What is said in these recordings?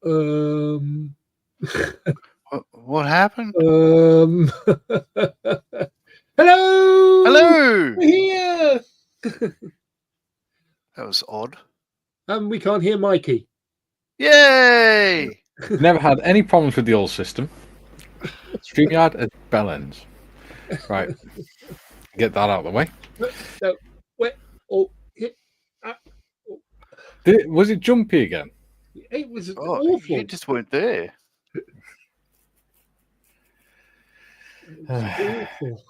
Um, What happened? Hello! Hello! We're here! That was odd. And we can't hear Mikey. Yay! Never had any problems with the old system. StreamYard at bell ends. Right. Get that out of the way. No, wait. Oh, it Was it jumpy again? was Oh, awful. you just weren't there. It was awful.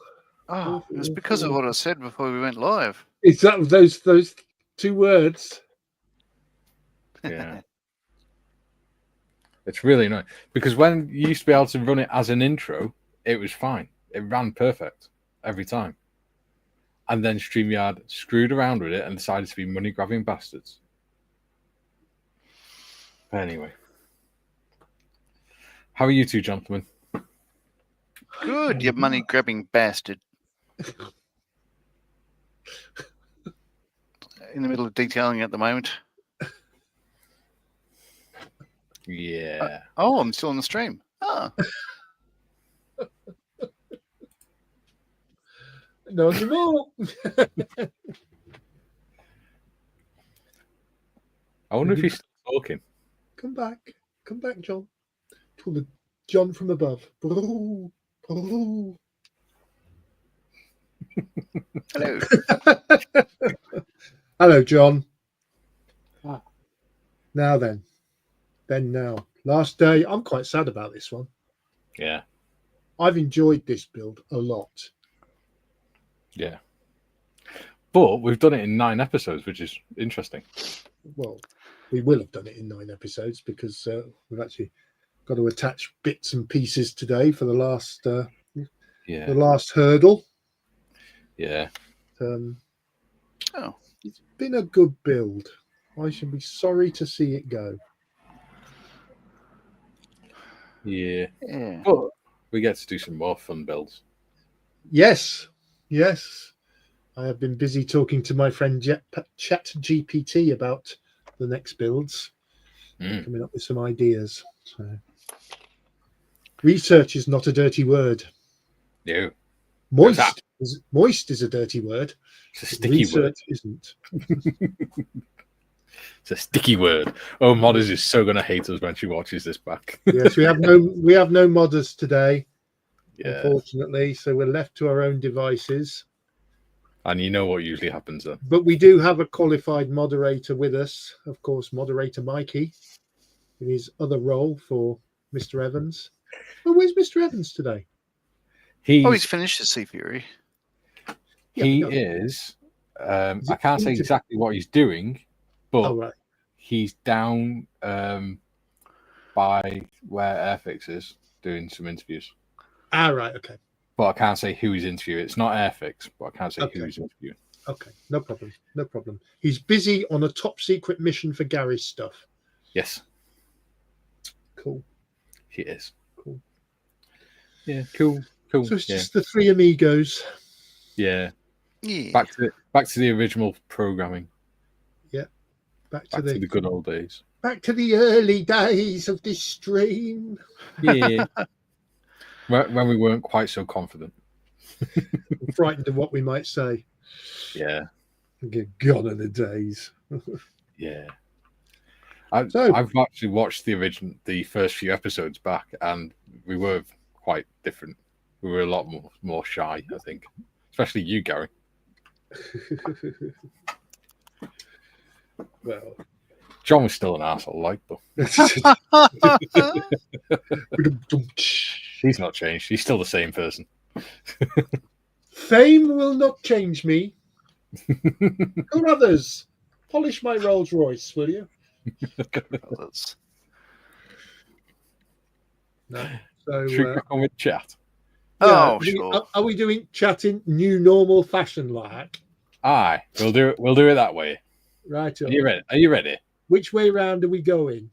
Oh, it was because of what I said before we went live. Is that those two words? Yeah. It's really annoying. Because when you used to be able to run it as an intro, it was fine. It ran perfect every time. And then StreamYard screwed around with it and decided to be money-grabbing bastards. Anyway. How are you two, gentlemen? Good, you money-grabbing bastard. In the middle of detailing at the moment. Yeah. Oh, I'm still on the stream. Oh. Not anymore. I wonder if he's still talking. Come back, John. To the John from above. Hello. Hello, John. Now then. Now. Last day. I'm quite sad about this one. Yeah. I've enjoyed this build a lot. Yeah. But we've done it in 9 episodes, which is interesting. Well, we will have done it in 9 episodes because we've actually got to attach bits and pieces today for the last the last hurdle. Yeah. It's been a good build. I should be sorry to see it go. Yeah. But we get to do some more fun builds. Yes. I have been busy talking to my friend ChatGPT about the next builds, coming up with some ideas. So, research is not a dirty word. No. Moist is a dirty word. It's a sticky word. Isn't. It's a sticky word. Oh, Modders is so going to hate us when she watches this back. Yes, we have no modders today, unfortunately. So we're left to our own devices. And you know what usually happens then. But we do have a qualified moderator with us, of course, moderator Mikey, in his other role for Mr. Evans. Oh, where's Mr. Evans today? He's finished the Sea Fury. He is. I can't say exactly what he's doing, but he's down by where Airfix is doing some interviews. Right, okay. But I can't say who he's interviewing. It's not Airfix, but I can't say who he's interviewing. Okay, no problem. He's busy on a top secret mission for Gary's stuff. Yes. Cool. He is. Cool. Yeah, cool. So it's just the 3 amigos. Yeah. Back to the original programming. Yeah. Back to the good old days. Back to the early days of this stream. Yeah. When we weren't quite so confident. I'm frightened of what we might say. Yeah. Gone are the days. Yeah. I've actually watched the first few episodes back, and we were quite different. We were a lot more shy, I think. Especially you, Gary. Well, John was still an arsehole, but he's not changed. He's still the same person. Fame will not change me. Come others, polish my Rolls Royce, will you? No. So, should we crack on with chat? Yeah, sure. Are we doing chatting new normal fashion like? Aye, we'll do it. We'll do it that way. Right. Are you ready? Which way round are we going?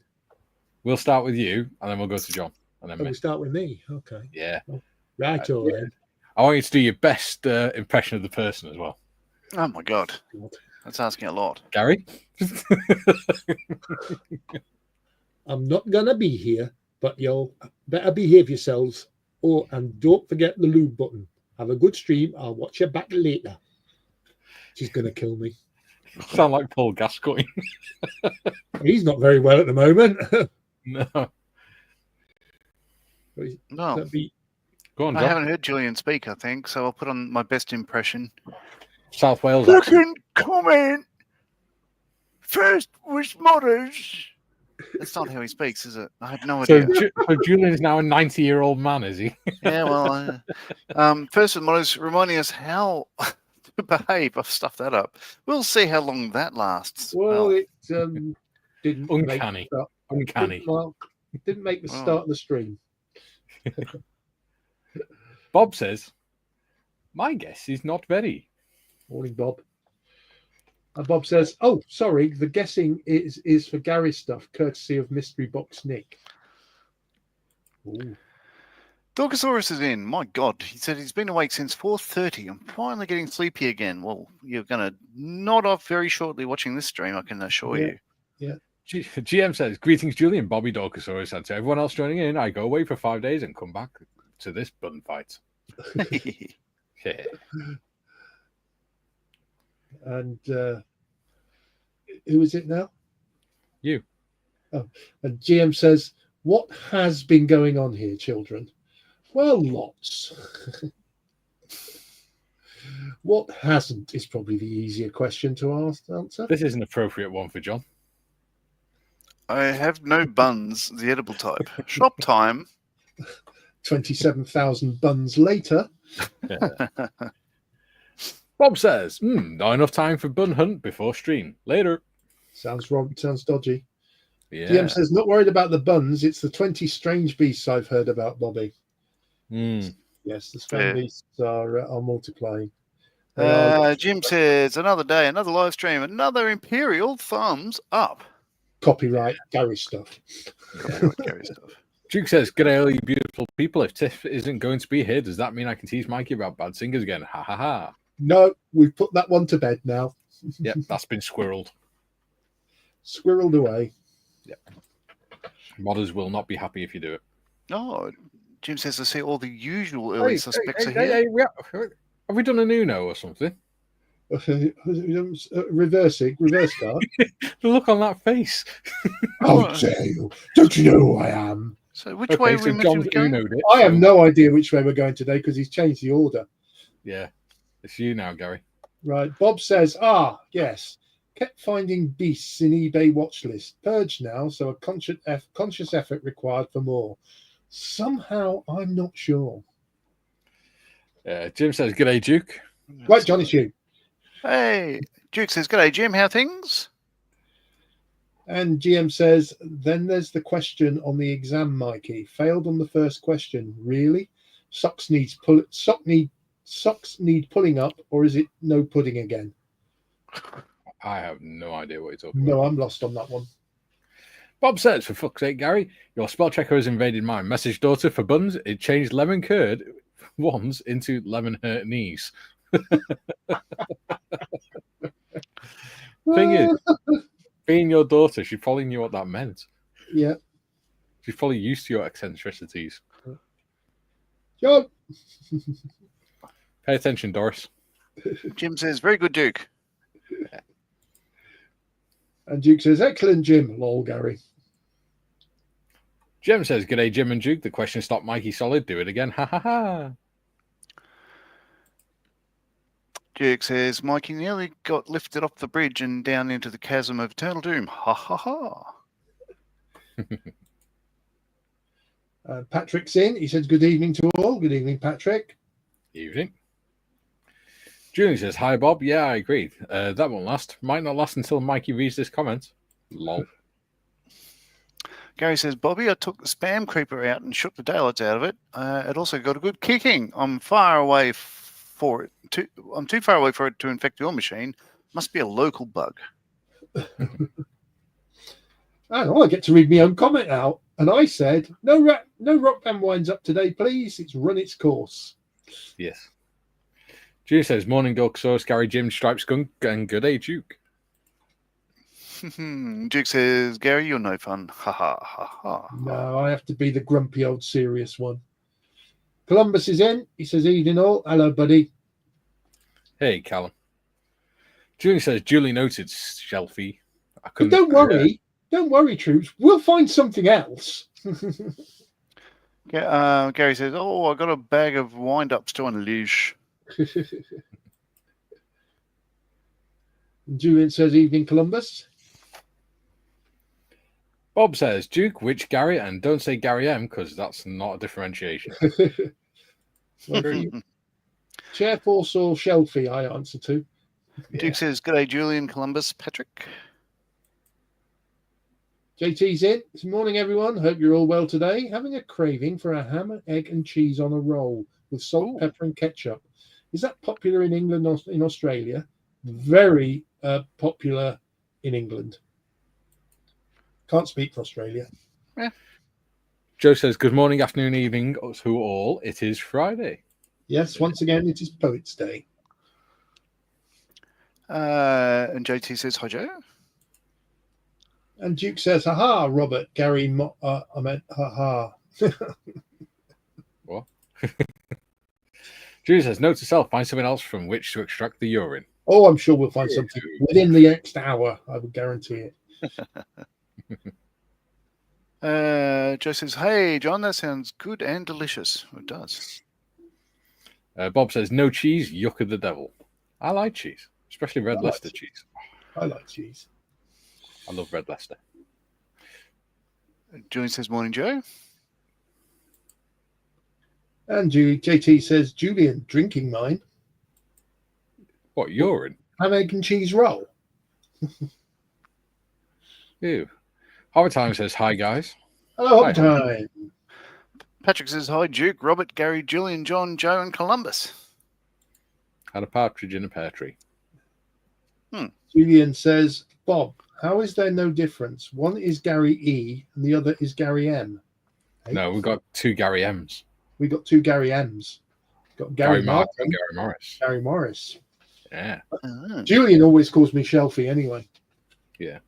We'll start with you, and then we'll go to John, and then we start with me. Okay. Yeah. Right. Then. I want you to do your best impression of the person as well. Oh my god, that's asking a lot. Gary. I'm not gonna be here, but you'll better behave yourselves. And don't forget the lube button. Have a good stream. I'll watch you back later. She's gonna kill me. Sound like Paul Gascoigne. He's not very well at the moment. No. No. Go on, John. I haven't heard Julian speak, I think, so I'll put on my best impression. South Wales. Second comment. First was modders. That's not how he speaks, is it? I have no idea. So Julian's now a 90-year-old man, is he? Yeah, well, first with modders reminding us how to behave. I've stuffed that up. We'll see how long that lasts. Well, it didn't. Uncanny. Uncanny. It didn't make the start of the stream. Bob says, my guess is not very. Morning, Bob. And Bob says, oh, sorry, the guessing is for Gary's stuff, courtesy of Mystery Box Nick. Ooh. Dorkosaurus is in. My God. He said he's been awake since 4:30. I'm finally getting sleepy again. Well, you're going to nod off very shortly watching this stream, I can assure you. Yeah. GM says, greetings, Julian, Bobby Dorkosaurus, and to everyone else joining in. I go away for 5 days and come back to this bun fight. Yeah. And who is it now? You. Oh, and GM says, what has been going on here, children? Well, lots. What hasn't is probably the easier question to answer. This is an appropriate one for John. I have no buns, the edible type. Shop time. 27,000 buns later. Yeah. Bob says, not enough time for bun hunt before stream. Later. Sounds dodgy. Yeah. DM says, not worried about the buns. It's the 20 strange beasts I've heard about, Bobby. Yes, the strange beasts are multiplying. Jim says, another day, another live stream, another Imperial thumbs up. Copyright Gary stuff. Copyright Gary stuff. Duke says, g'day all you beautiful people. If Tiff isn't going to be here, does that mean I can tease Mikey about bad singers again? Ha ha ha. No, we've put that one to bed now. Yep, that's been squirreled. Squirreled away. Yep. Modders will not be happy if you do it. Oh, Jim says I see all the usual early suspects are here. Have we done an Uno or something? Reverse card. The look on that face. How dare you? Don't you know who I am? So which way are we meant to be going? I have no idea which way we're going today because he's changed the order. Yeah, it's you now, Gary. Right. Bob says, yes. Kept finding beasts in eBay watch list. Purged now, so a conscious effort required for more. Somehow, I'm not sure. Jim says, g'day, Duke. Right, John, it's you. Hey, Duke says, g'day, Jim. How things? And GM says, then there's the question on the exam, Mikey. Failed on the first question. Really? Socks need pulling up, or is it no pudding again? I have no idea what you're talking about. No, I'm lost on that one. Bob says, for fuck's sake, Gary, your spell checker has invaded mine. Message daughter for buns. It changed lemon curd ones into lemon hurt knees. Thing is, being your daughter, she probably knew what that meant. Yeah. She's probably used to your eccentricities. John. Pay attention, Doris. Jim says, very good, Duke. And Duke says, excellent, Jim. Lol, Gary. Jim says, g'day, Jim and Duke. The question stopped Mikey solid. Do it again. Ha ha ha. Duke says, Mikey nearly got lifted off the bridge and down into the chasm of eternal doom. Ha ha ha. Patrick's in. He says, good evening to all. Good evening, Patrick. Evening. Julie says, hi, Bob. Yeah, I agree. That won't last. Might not last until Mikey reads this comment. Lol. Gary says, Bobby, I took the spam creeper out and shook the daylights out of it. It also got a good kicking. I'm far away for it. I'm too far away for it to infect your machine. Must be a local bug. I get to read my own comment out. And I said, no rock band winds up today, please. It's run its course. Yes. Julie says, morning, Dorkosaurus, Gary, Jim, Stripe Skunk, and good day, Duke. Duke says, Gary, you're no fun. Ha ha ha ha. No, I have to be the grumpy old serious one. Columbus is in. He says, evening all. Hello, buddy. Hey, Callum. Julie says, duly noted, Shelfie. But don't worry. Don't worry, troops. We'll find something else. Gary says, oh, I got a bag of wind-ups to unleash. Julian says, evening, Columbus. Bob says, Duke, which Gary? And don't say Gary M, because that's not a differentiation. Chair Force or Shelfie, I answer to. Duke says, g'day, Julian, Columbus, Patrick. JT's in. Good morning, everyone. Hope you're all well today. Having a craving for a ham, egg, and cheese on a roll with salt, pepper, and ketchup. Is that popular in England or in Australia? Very popular in England. Can't speak for Australia. Yeah. Joe says, good morning, afternoon, evening to all. It is Friday. Yes, once again, it is Poets' Day. And JT says, hi, Joe. And Duke says, haha, Robert, Gary, I meant, haha. What? Julie says, note to self, find something else from which to extract the urine. Oh, I'm sure we'll find something within the next hour. I would guarantee it. Joe says, hey, John, that sounds good and delicious. It does. Bob says, no cheese, yuck of the devil. I like cheese, especially red Leicester cheese. I like cheese. I love red Leicester. Julian says, morning, Joe. And JT says, Julian, drinking mine. What, urine? Ham, egg, and cheese roll. Ew. Howard Time says, hi, guys. Hello, Howard Time. Patrick says, hi, Duke, Robert, Gary, Julian, John, Joe, and Columbus. Had a partridge in a pear tree. Julian says, Bob, how is there no difference? One is Gary E and the other is Gary M. Hey? No, we've got two Gary M's. We got two Gary M's. Got Gary Martin and Gary Morris. Gary Morris. Yeah. Julian always calls me Shelfie anyway. Yeah.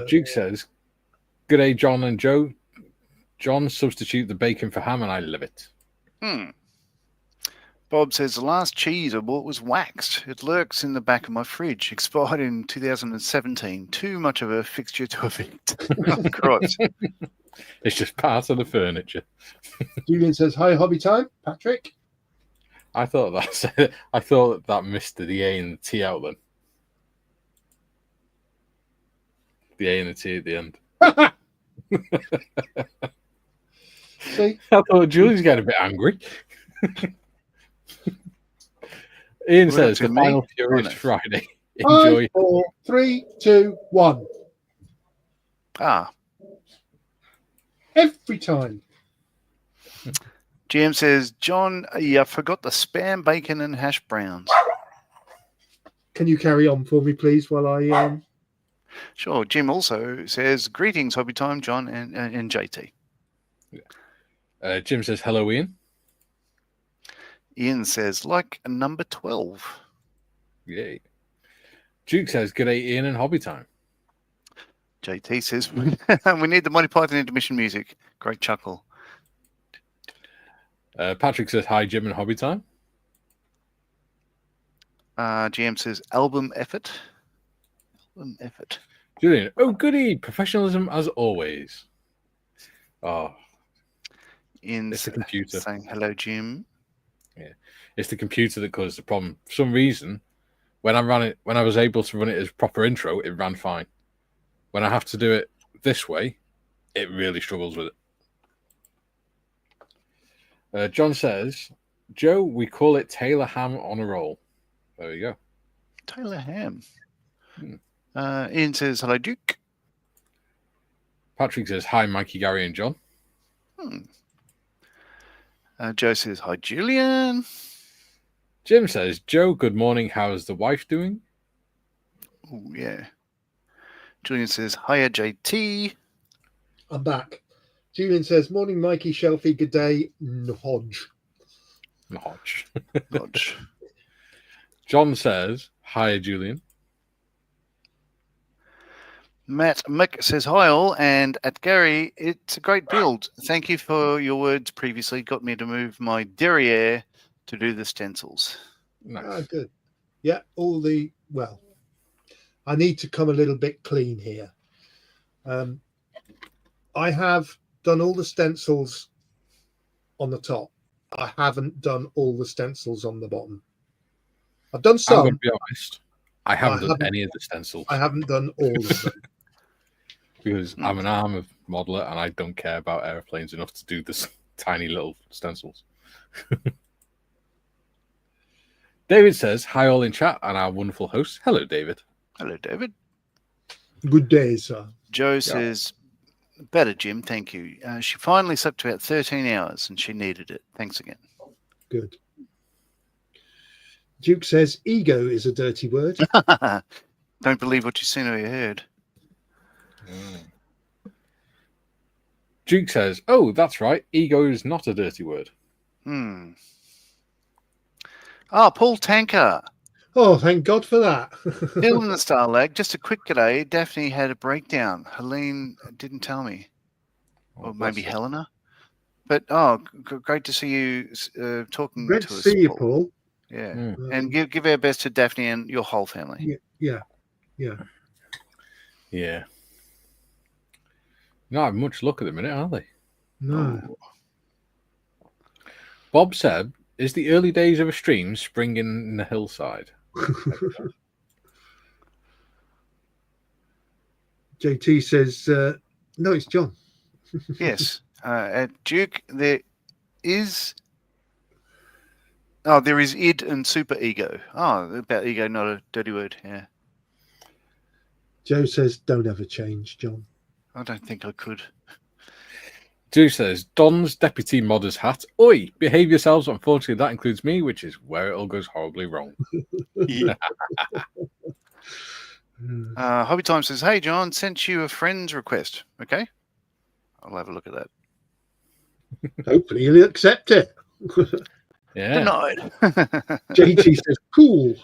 Duke says, good day, John and Joe. John, substitute the bacon for ham and I love it. Bob says, the last cheese I bought was waxed. It lurks in the back of my fridge. Expired in 2017. Too much of a fixture to evict. Christ. It's just part of the furniture. Julian says, hi, hobby time. Patrick? I thought that missed the A and the T out then. The A and the T at the end. See? I thought Julian's getting a bit angry. Ian says, the final Furious Friday. Enjoy. 5, 4, 3, 2, 1. Every time. GM says, John, you forgot the spam, bacon, and hash browns. Can you carry on for me, please, while I... Sure. Jim also says, greetings, hobby time, John and JT. Jim says, hello, Ian. Ian says, like number 12. Yay. Duke says, good day, Ian and hobby time. JT says, we need the Monty Python intermission music. Great chuckle. Patrick says, hi, Jim and hobby time. GM says, album effort. Album effort. Julian, oh, goody. Professionalism as always. Oh. It's the computer. Saying, hello, Jim. Yeah, it's the computer that caused the problem. For some reason, when I was able to run it as proper intro, it ran fine. When I have to do it this way, it really struggles with it. John says, Joe, we call it Taylor ham on a roll. There you go. Taylor ham. Ian says, hello, Duke. Patrick says, hi, Mikey, Gary, and John. Joe says, hi, Julian. Jim says, Joe, good morning. How's the wife doing? Oh, yeah. Julian says, hiya, JT. I'm back. Julian says, morning, Mikey, Shelfie, good day, Hodge. Hodge. Hodge. John says, hiya, Julian. Matt Mick says, hi all, and at Gary, it's a great build. Thank you for your words previously. Got me to move my derriere to do the stencils. Nice. Good. Yeah, well, I need to come a little bit clean here. I have done all the stencils on the top. I haven't done all the stencils on the bottom. I've done some. I'm going to be honest. I haven't done any of the stencils. I haven't done all of them. Because I'm an armour modeler and I don't care about airplanes enough to do this tiny little stencils. David says, hi all in chat and our wonderful host. Hello, David. Hello, David. Good day, sir. Joe says, better, Jim, thank you. She finally slept about 13 hours and she needed it. Thanks again. Good. Duke says, ego is a dirty word. Don't believe what you've seen or you heard. Duke says, oh, that's right. Ego is not a dirty word. Paul Tanker. Oh, thank God for that. Still in the Star Lag. Just a quick g'day. Daphne had a breakdown. Helene didn't tell me. Or maybe Helena. But, great to see you talking Great to us. Great to see you, Paul. Yeah. And give our best to Daphne and your whole family. Yeah. Not having much luck at the minute, are they? No. Bob said, is the early days of a stream spring in the hillside? JT says, no, it's John. Yes. At Duke, there is id and super ego. About ego, not a dirty word. Yeah. Joe says, don't ever change, John. I don't think I could. Joe says, Don's deputy modder's hat. Oi, behave yourselves. Unfortunately, that includes me, which is where it all goes horribly wrong. Hobby Time says, hey, John, sent you a friend's request. Okay. I'll have a look at that. Hopefully he'll accept it. Yeah. Denied. JT says, cool.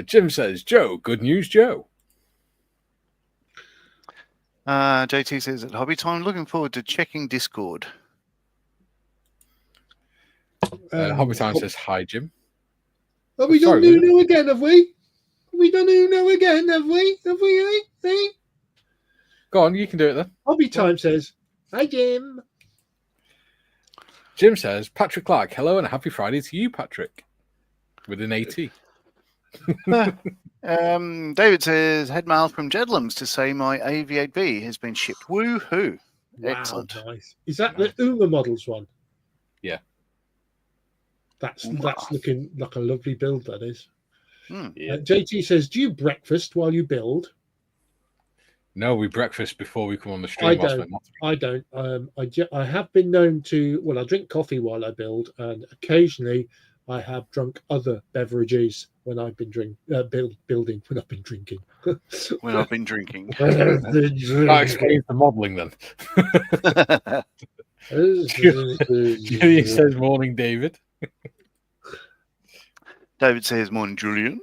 Jim says, Joe, good news, Joe. JT says at Hobby Time, looking forward to checking Discord. Hobby Time says, hi, Jim. Have we done Uno again, have we? Have we done Uno again, have we? Have we, eh? Go on, you can do it then. Hobby Time says, hi, Jim. Jim says, Patrick Clark, hello and a happy Friday to you, Patrick. With an AT. David says, had mail from Jedlams to say my AV8B has been shipped. Woohoo. Wow, excellent. Nice. Is that the Uma Models one? Yeah. That's looking like a lovely build, that is. Yeah. JT says, do you breakfast while you build? No, we breakfast before we come on the stream. I don't. I have been known to, I drink coffee while I build, and occasionally I have drunk other beverages when I've been building, when I've been drinking. When I've been drinking. That explains the modelling then. He says, morning, David. David says, morning, Julian.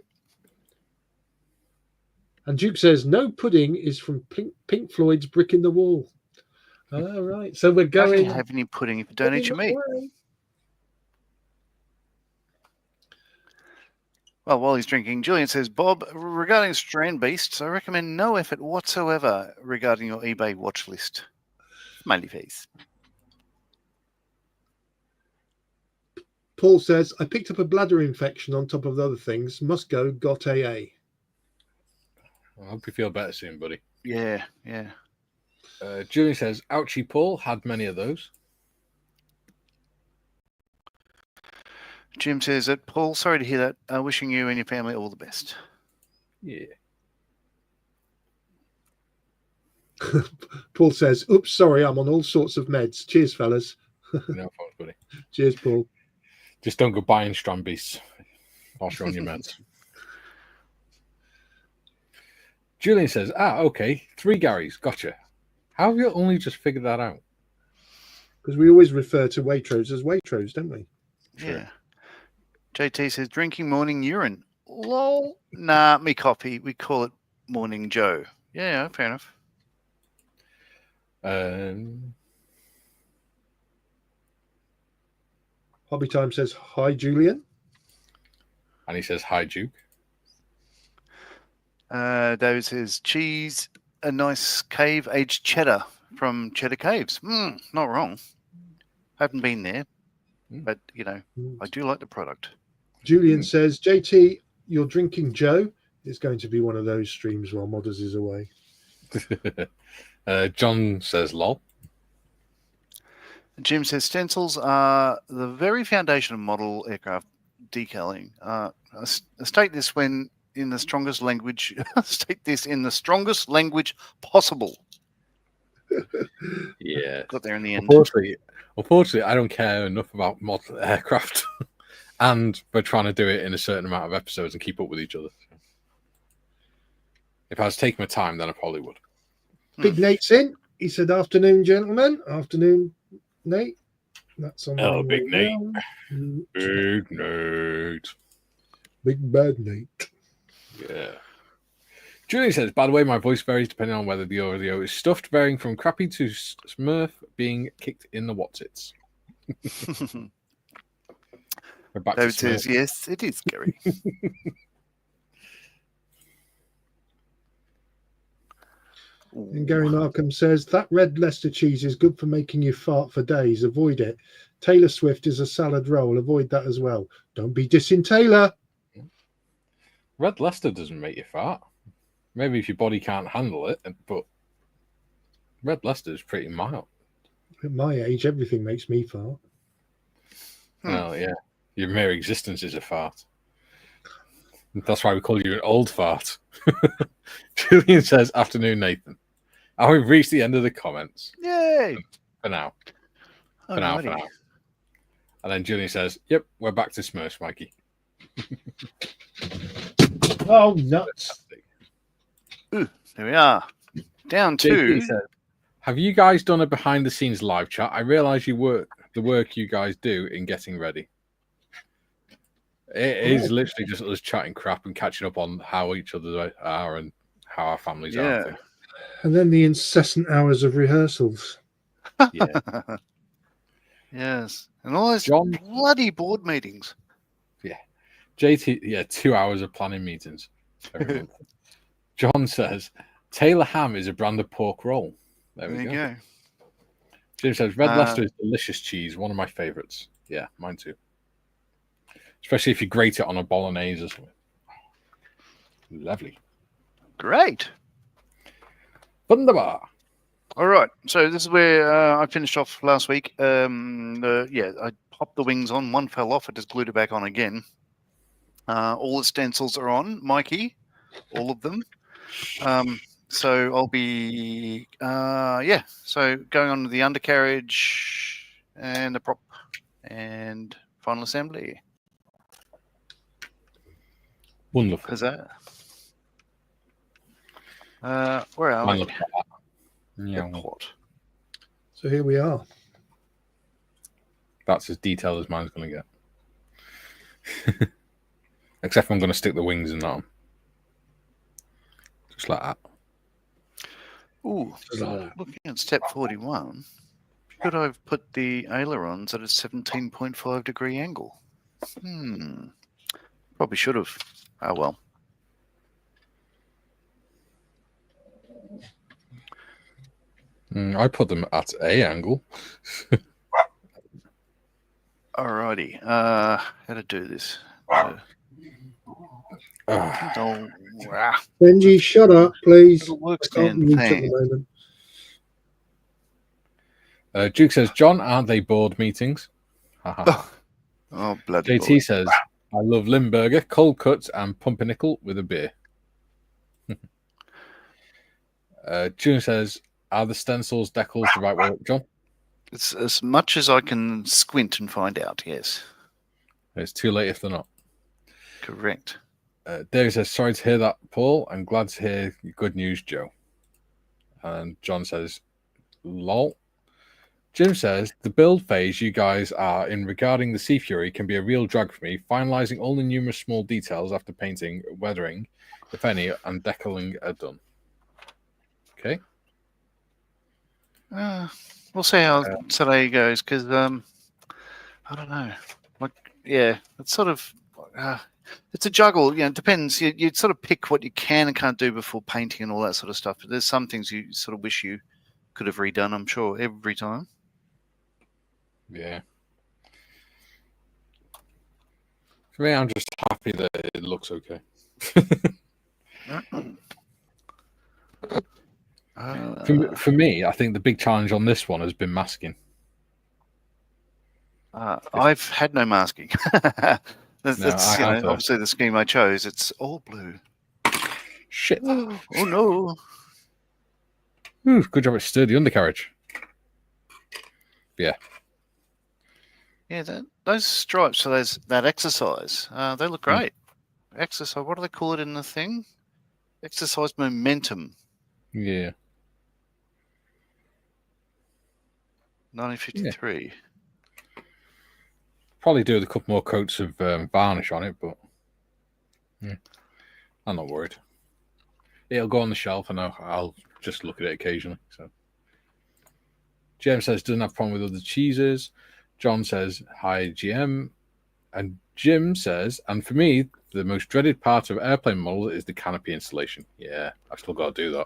And Duke says, no pudding is from Pink Floyd's Brick in the Wall. All right. So we're going. How can you have any pudding if you don't eat your meat? Well, while he's drinking, Julian says, Bob, regarding Strand Beasts, I recommend no effort whatsoever regarding your eBay watch list. Smiley face. Paul says, I picked up a bladder infection on top of the other things. Must go, got AA. I hope you feel better soon, buddy. Yeah. Julian says, ouchie, Paul, had many of those. Jim says that, Paul, sorry to hear that. Wishing you and your family all the best. Yeah. Paul says, oops, sorry, I'm on all sorts of meds. Cheers, fellas. No problems, buddy. Cheers, Paul. Just don't go buying Strand Beasts whilst you're on your meds. Julian says, okay, 3 Garys, gotcha. How have you only just figured that out? Because we always refer to Waitrose as Waitrose, don't we? Yeah. JT says, drinking morning urine. Lol. Nah, me copy. We call it morning, Joe. Yeah, fair enough. Hobby Time says, hi, Julian. And he says, hi, Duke. David says, cheese, a nice cave-aged cheddar from Cheddar Caves. Not wrong. Haven't been there, but, I do like the product. Julian says, JT, you're drinking Joe. It's going to be one of those streams while Modders is away. John says, lol. Jim says, stencils are the very foundation of model aircraft decaling. I state this in the strongest language. State this in the strongest language possible. Yeah. Got there in the end. Unfortunately, I don't care enough about model aircraft. And we're trying to do it in a certain amount of episodes and keep up with each other. If I was taking my time, then I probably would. Big Nate's in. He said, afternoon, gentlemen. Afternoon, Nate. That's on. Oh, Big Nate. Big Nate. Big bad Nate. Yeah. Julie says, by the way, my voice varies depending on whether the audio is stuffed, varying from crappy to Smurf being kicked in the whatsits. David says, yes, it is, Gary. And Gary Markham says, that red Leicester cheese is good for making you fart for days. Avoid it. Taylor Swift is a salad roll. Avoid that as well. Don't be dissing Taylor. Red Leicester doesn't make you fart. Maybe if your body can't handle it, but Red Leicester is pretty mild. At my age, everything makes me fart. Well, yeah. Your mere existence is a fart. That's why we call you an old fart. Julian says, afternoon, Nathan. And we've reached the end of the comments. Yay! For now. For Alrighty. now. And then Julian says, yep, we're back to Smurfs, Mikey. Oh, nuts. Ooh, there we are. Down to... JP says, have you guys done a behind-the-scenes live chat? I realise the work you guys do in getting ready. It is literally just us chatting crap and catching up on how each other are and how our families are. And then the incessant hours of rehearsals. Yeah. Yes. And all those bloody board meetings. Yeah. JT, 2 hours of planning meetings every month. John says, Taylor ham is a brand of pork roll. There we go. Jim says, Red Leicester is delicious cheese, one of my favourites. Yeah, mine too. Especially if you grate it on a bolognese or something. Lovely. Great. Wunderbar. All right. So this is where I finished off last week. I popped the wings on. One fell off. I just glued it back on again. All the stencils are on, Mikey. All of them. So I'll be, so going on to the undercarriage and the prop and final assembly. Wonderful. Is that? Where are we? Yeah. So here we are. That's as detailed as mine's going to get. Except I'm going to stick the wings in that. Just like that. Ooh, so looking at step 41, should I have put the ailerons at a 17.5 degree angle? Probably should have. Oh well. I put them at a angle. Alrighty. How to do this? Benji, shut up, please. Duke says, John, aren't they board meetings? Oh, bloody JT says, I love Limburger, cold cuts, and pumpernickel with a beer. June says, are the stencils decals the right way up, John? It's as much as I can squint and find out, yes. It's too late if they're not. Correct. David says, sorry to hear that, Paul. I'm glad to hear good news, Joe. And John says, lol. Jim says, the build phase you guys are in regarding the Sea Fury can be a real drag for me. Finalizing all the numerous small details after painting, weathering, if any, and decaling are done. Okay. We'll see how today goes, because I don't know. Like, yeah, it's sort of it's a juggle. It depends. You sort of pick what you can and can't do before painting and all that sort of stuff. But there's some things you sort of wish you could have redone. I'm sure every time. Yeah. For me, I'm just happy that it looks okay. For me, I think the big challenge on this one has been masking. I've had no masking. that's obviously the scheme I chose. It's all blue. Shit. Oh no. Ooh, good job. It's sturdy undercarriage. Yeah. Yeah, those stripes for that exercise, they look great. Exercise, what do they call it in the thing? Exercise momentum. Yeah. 1953. Yeah. Probably do with a couple more coats of varnish on it, but yeah, I'm not worried. It'll go on the shelf, and I'll just look at it occasionally. So, James says doesn't have a problem with other cheeses. John says hi, GM, and Jim says, and for me, the most dreaded part of airplane models is the canopy installation. Yeah, I still got to do that.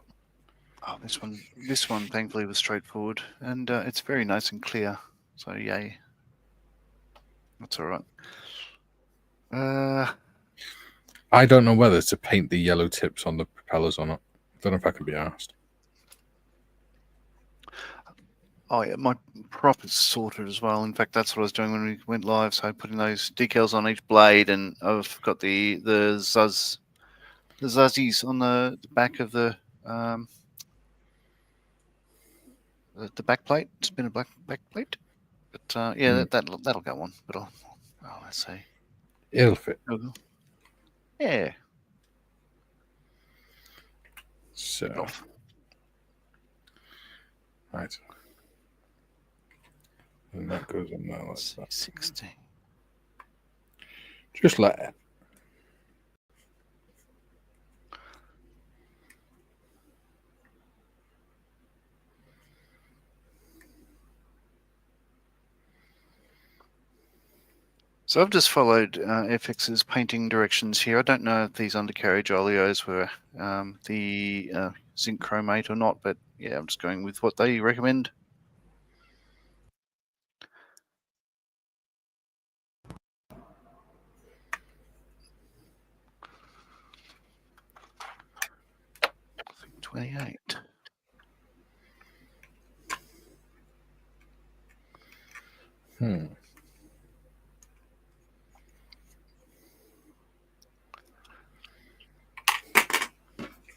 Oh, this one, thankfully, was straightforward, and it's very nice and clear. So, yay. That's all right. I don't know whether to paint the yellow tips on the propellers or not. I don't know if I can be asked. Oh, yeah, my prop is sorted as well. In fact, that's what I was doing when we went live. So putting those decals on each blade, and I've got the zuzzies on the back of the back plate, spinner back plate. But yeah, that'll go on. But let's see. It'll fit. Yeah. So, right. And that goes on there like that. 16. Just let it. So I've just followed Airfix's painting directions here. I don't know if these undercarriage oleos were the zinc chromate or not, but yeah, I'm just going with what they recommend. I think 28.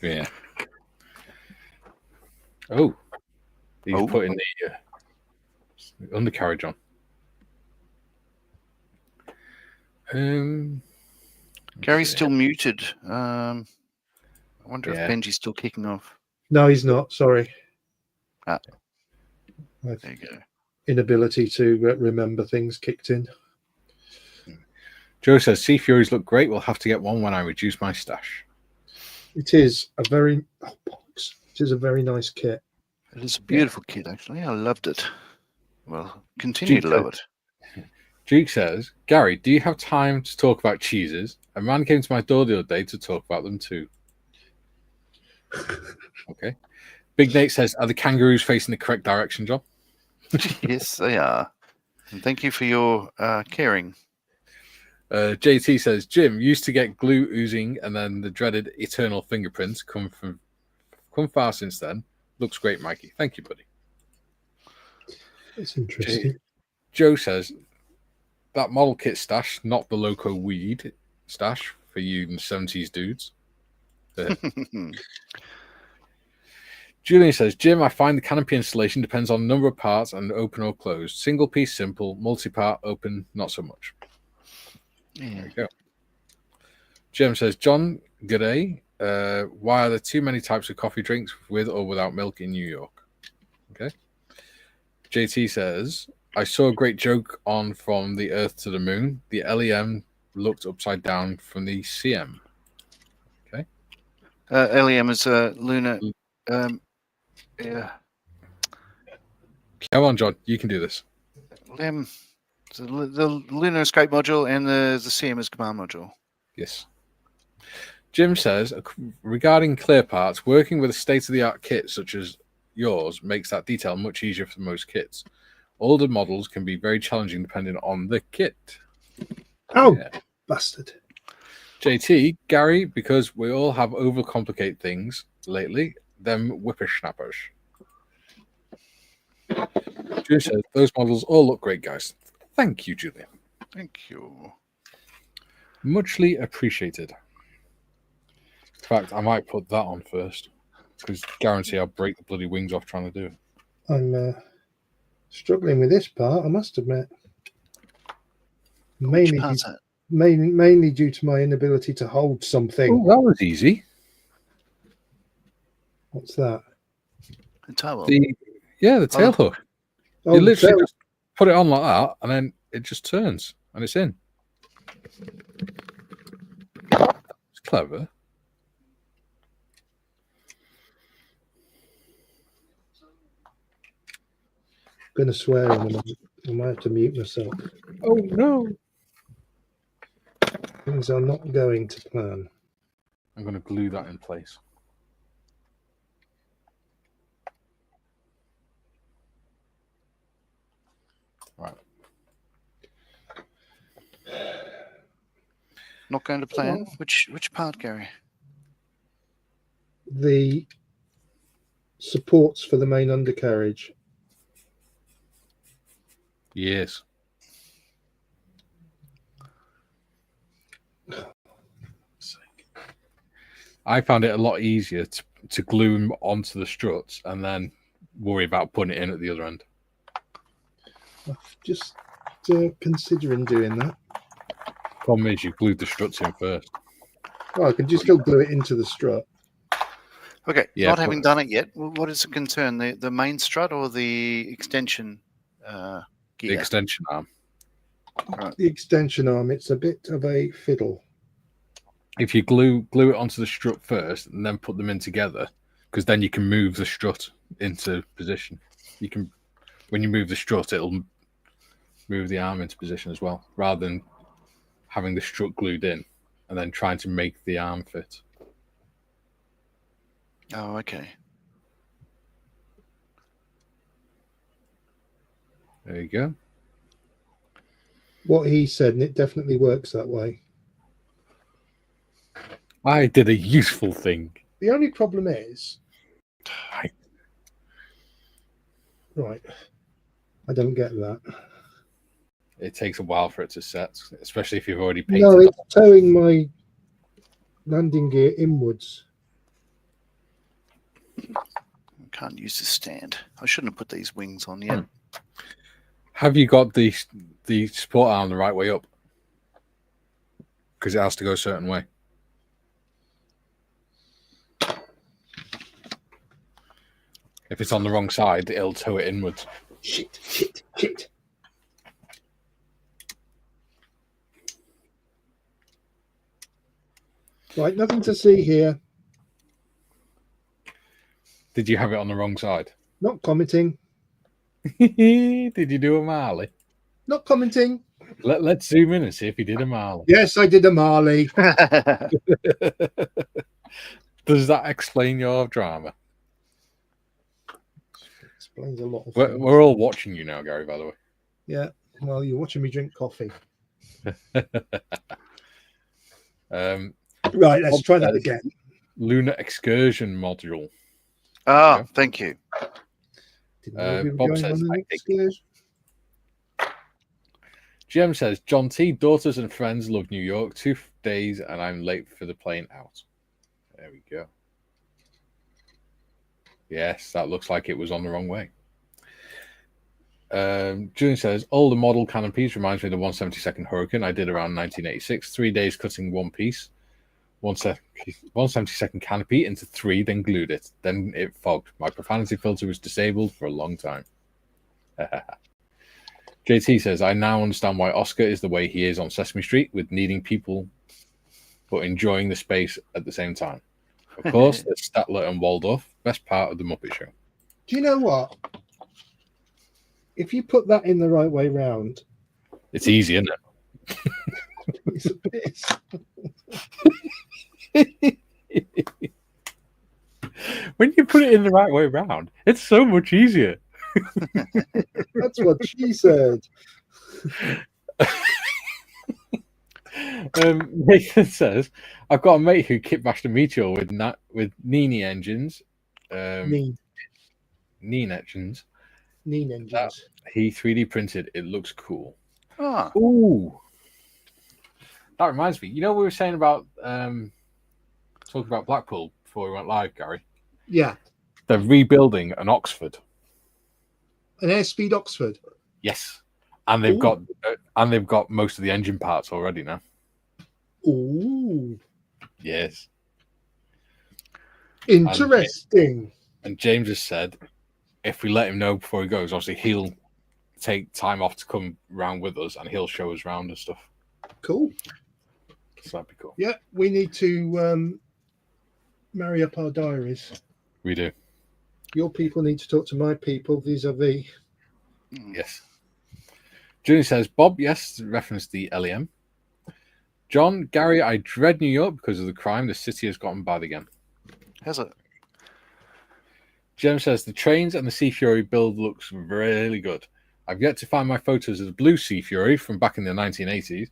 Yeah. Oh, he's putting the undercarriage on. Gary's still muted. I wonder if Benji's still kicking off. No, he's not. Sorry. There you go. Inability to remember things kicked in. Joe says Sea Furies look great. We'll have to get one when I reduce my stash. It is a very nice kit. It is a beautiful kit, actually. I loved it. Well, continue to love it. Duke says, Gary, do you have time to talk about cheeses? A man came to my door the other day to talk about them too. Okay. Big Nate says, are the kangaroos facing the correct direction, John? Yes, they are. And thank you for your caring. JT says, Jim used to get glue oozing and then the dreaded eternal fingerprints come far since then. Looks great, Mikey. Thank you, buddy. It's interesting. Joe says, that model kit stash, not the loco weed stash for you 70s dudes. Julian says, Jim, I find the canopy installation depends on number of parts and open or closed. Single piece, simple. Multi-part, open, not so much. Yeah. There you go. Jim says, John, g'day. Why are there too many types of coffee drinks with or without milk in New York? Okay. JT says, I saw a great joke on From the Earth to the Moon. The LEM looked upside down from the CM. Okay. LEM is lunar. Yeah. Come on, John. You can do this. LEM, the lunar escape module, and the CM is command module. Yes. Jim says, regarding clear parts, working with a state-of-the-art kit such as yours makes that detail much easier for most kits. Older models can be very challenging depending on the kit. Oh, yeah. Bastard. JT, Gary, because we all have overcomplicate things lately, them whippersnappers. Julian says, those models all look great, guys. Thank you, Julian. Thank you. Muchly appreciated. In fact, I might put that on first, because guarantee I'll break the bloody wings off trying to do it. I'm struggling with this part, I must admit. Mainly due to my inability to hold something. Oh, that was easy. What's that? The tail. The tail hook. Oh, you literally just put it on like that, and then it just turns, and it's in. It's clever. I'm going to swear in a minute. I might have to mute myself. Oh, no. Things are not going to plan. I'm going to glue that in place. Right. Not going to plan. Which part, Gary? The supports for the main undercarriage. Yes. I found it a lot easier to glue them onto the struts and then worry about putting it in at the other end. I'm just considering doing that. Problem is, you glued the struts in first. Oh, I can just still glue it into the strut. Okay, yeah, not having done it yet, what is the concern? The main strut or the extension gear? The extension arm. Right. The extension arm, it's a bit of a fiddle. If you glue it onto the strut first and then put them in together, because then you can move the strut into position. You can, when you move the strut, it'll move the arm into position as well, rather than having the strut glued in and then trying to make the arm fit. Oh, okay. There you go. What he said, and it definitely works that way. I did a useful thing. The only problem is... Right. I don't get that. It takes a while for it to set, especially if you've already painted. No, it's towing my landing gear inwards. I can't use the stand. I shouldn't have put these wings on yet. Have you got the support arm the right way up? Because it has to go a certain way. If it's on the wrong side, it'll tow it inwards. Shit. Right, nothing to see here. Did you have it on the wrong side? Not commenting. Did you do a Marley? Not commenting. Let's zoom in and see if he did a Marley. Yes, I did a Marley. Does that explain your drama? Explains a lot of things. We're all watching you now, Gary, by the way. Yeah, well, you're watching me drink coffee. Right, let's try that again. Lunar excursion module. Ah, thank you. Bob says, GM says, John T, daughters and friends love New York. 2 days and I'm late for the plane out. There we go. Yes, that looks like it was on the wrong way. Julian says, older model cannon piece reminds me of the 172nd Hurricane I did around 1986. 3 days cutting one piece. 172nd canopy into 3, then glued it. Then it fogged. My profanity filter was disabled for a long time. JT says, I now understand why Oscar is the way he is on Sesame Street, with needing people but enjoying the space at the same time. Of course, there's Statler and Waldorf, best part of the Muppet Show. Do you know what? If you put that in the right way round, it's easy, isn't it? It's a piss. When you put it in the right way round, it's so much easier. That's what she said. Nathan says, I've got a mate who kit bashed a Meteor with Nini engines. Neen engines. Neen engines. He 3D printed. It looks cool. Ah. Ooh. That reminds me. You know, we were saying about talking about Blackpool before we went live, Gary. Yeah. They're rebuilding an Oxford. An Airspeed Oxford. Yes. And they've got most of the engine parts already now. Ooh. Yes. Interesting. And James has said, if we let him know before he goes, obviously he'll take time off to come round with us, and he'll show us round and stuff. Cool. So that'd be cool. Yeah, we need to marry up our diaries. We do. Your people need to talk to my people vis-a-vis. Yes. Julie says, Bob, yes, reference the LEM. John, Gary, I dread New York because of the crime. The city has gotten bad again. Has it? Jem says, the trains and the Sea Fury build looks really good. I've yet to find my photos of the blue Sea Fury from back in the 1980s.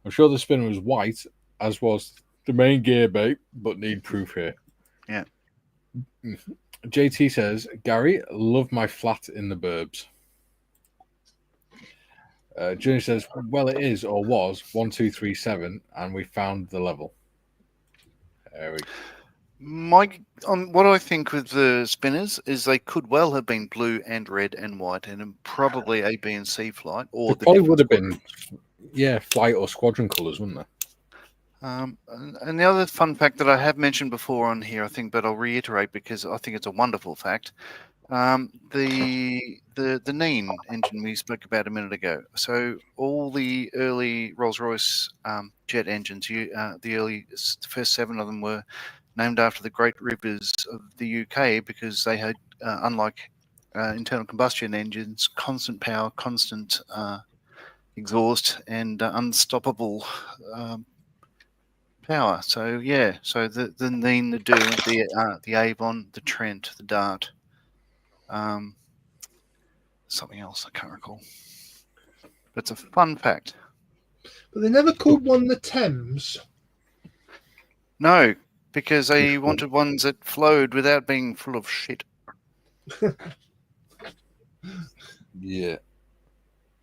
I'm sure the spinner was white, as was the main gear bay, but need proof here. Yeah. JT says, Gary, love my flat in the burbs. Junior says, well, it is or was 1237, and we found the level. There we go. What I think with the spinners is they could well have been blue and red and white, and probably A, B, and C flight, or they probably would have been, flight or squadron colours, wouldn't they? And the other fun fact that I have mentioned before on here, I think, but I'll reiterate because I think it's a wonderful fact. The Neen engine we spoke about a minute ago. So all the early Rolls-Royce jet engines, the first 7 of them were named after the great rivers of the UK because they had, unlike internal combustion engines, constant power, constant exhaust, and unstoppable power. So so the Neen, the Doom, the Avon, the Trent, the Dart. Something else I can't recall. But it's a fun fact. But they never called one the Thames. No, because they wanted ones that flowed without being full of shit. Yeah.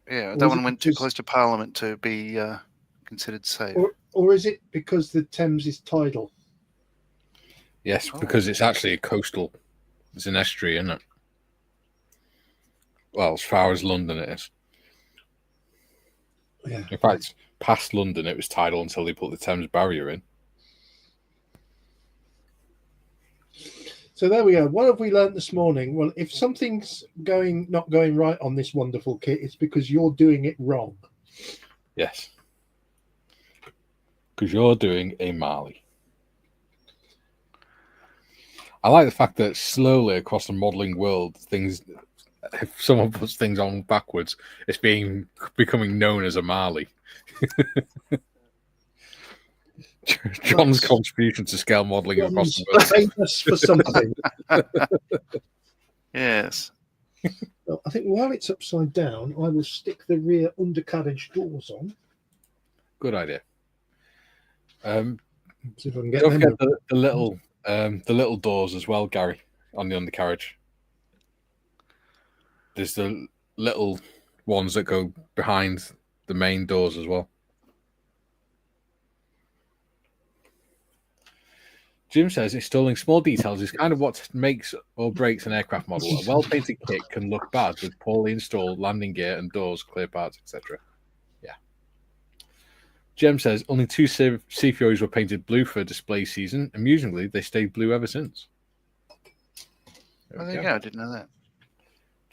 Yeah, that one went too close to Parliament to be considered safe. Or is it because the Thames is tidal? Yes, because it's actually a coastal. It's an estuary, isn't it? Well, as far as London it is. Yeah. In fact, past London it was tidal until they put the Thames barrier in. So there we go. What have we learned this morning? Well, if something's not going right on this wonderful kit, it's because you're doing it wrong. Yes. Because you're doing a Marley. I like the fact that slowly across the modelling world, if someone puts things on backwards, it's becoming known as a Marley. John's contribution to scale modelling across the world. Famous for something. Yes. Well, I think while it's upside down, I will stick the rear undercarriage doors on. Good idea. See if I can get Don't them. forget the little doors as well, Gary, on the undercarriage. There's the little ones that go behind the main doors as well. Jim says installing small details is kind of what makes or breaks an aircraft model. A well-painted kit can look bad with poorly installed landing gear and doors, clear parts, etc. Yeah. Jem says only 2 Sea Furies were painted blue for display season. Amusingly, they stayed blue ever since. There you go. I didn't know that.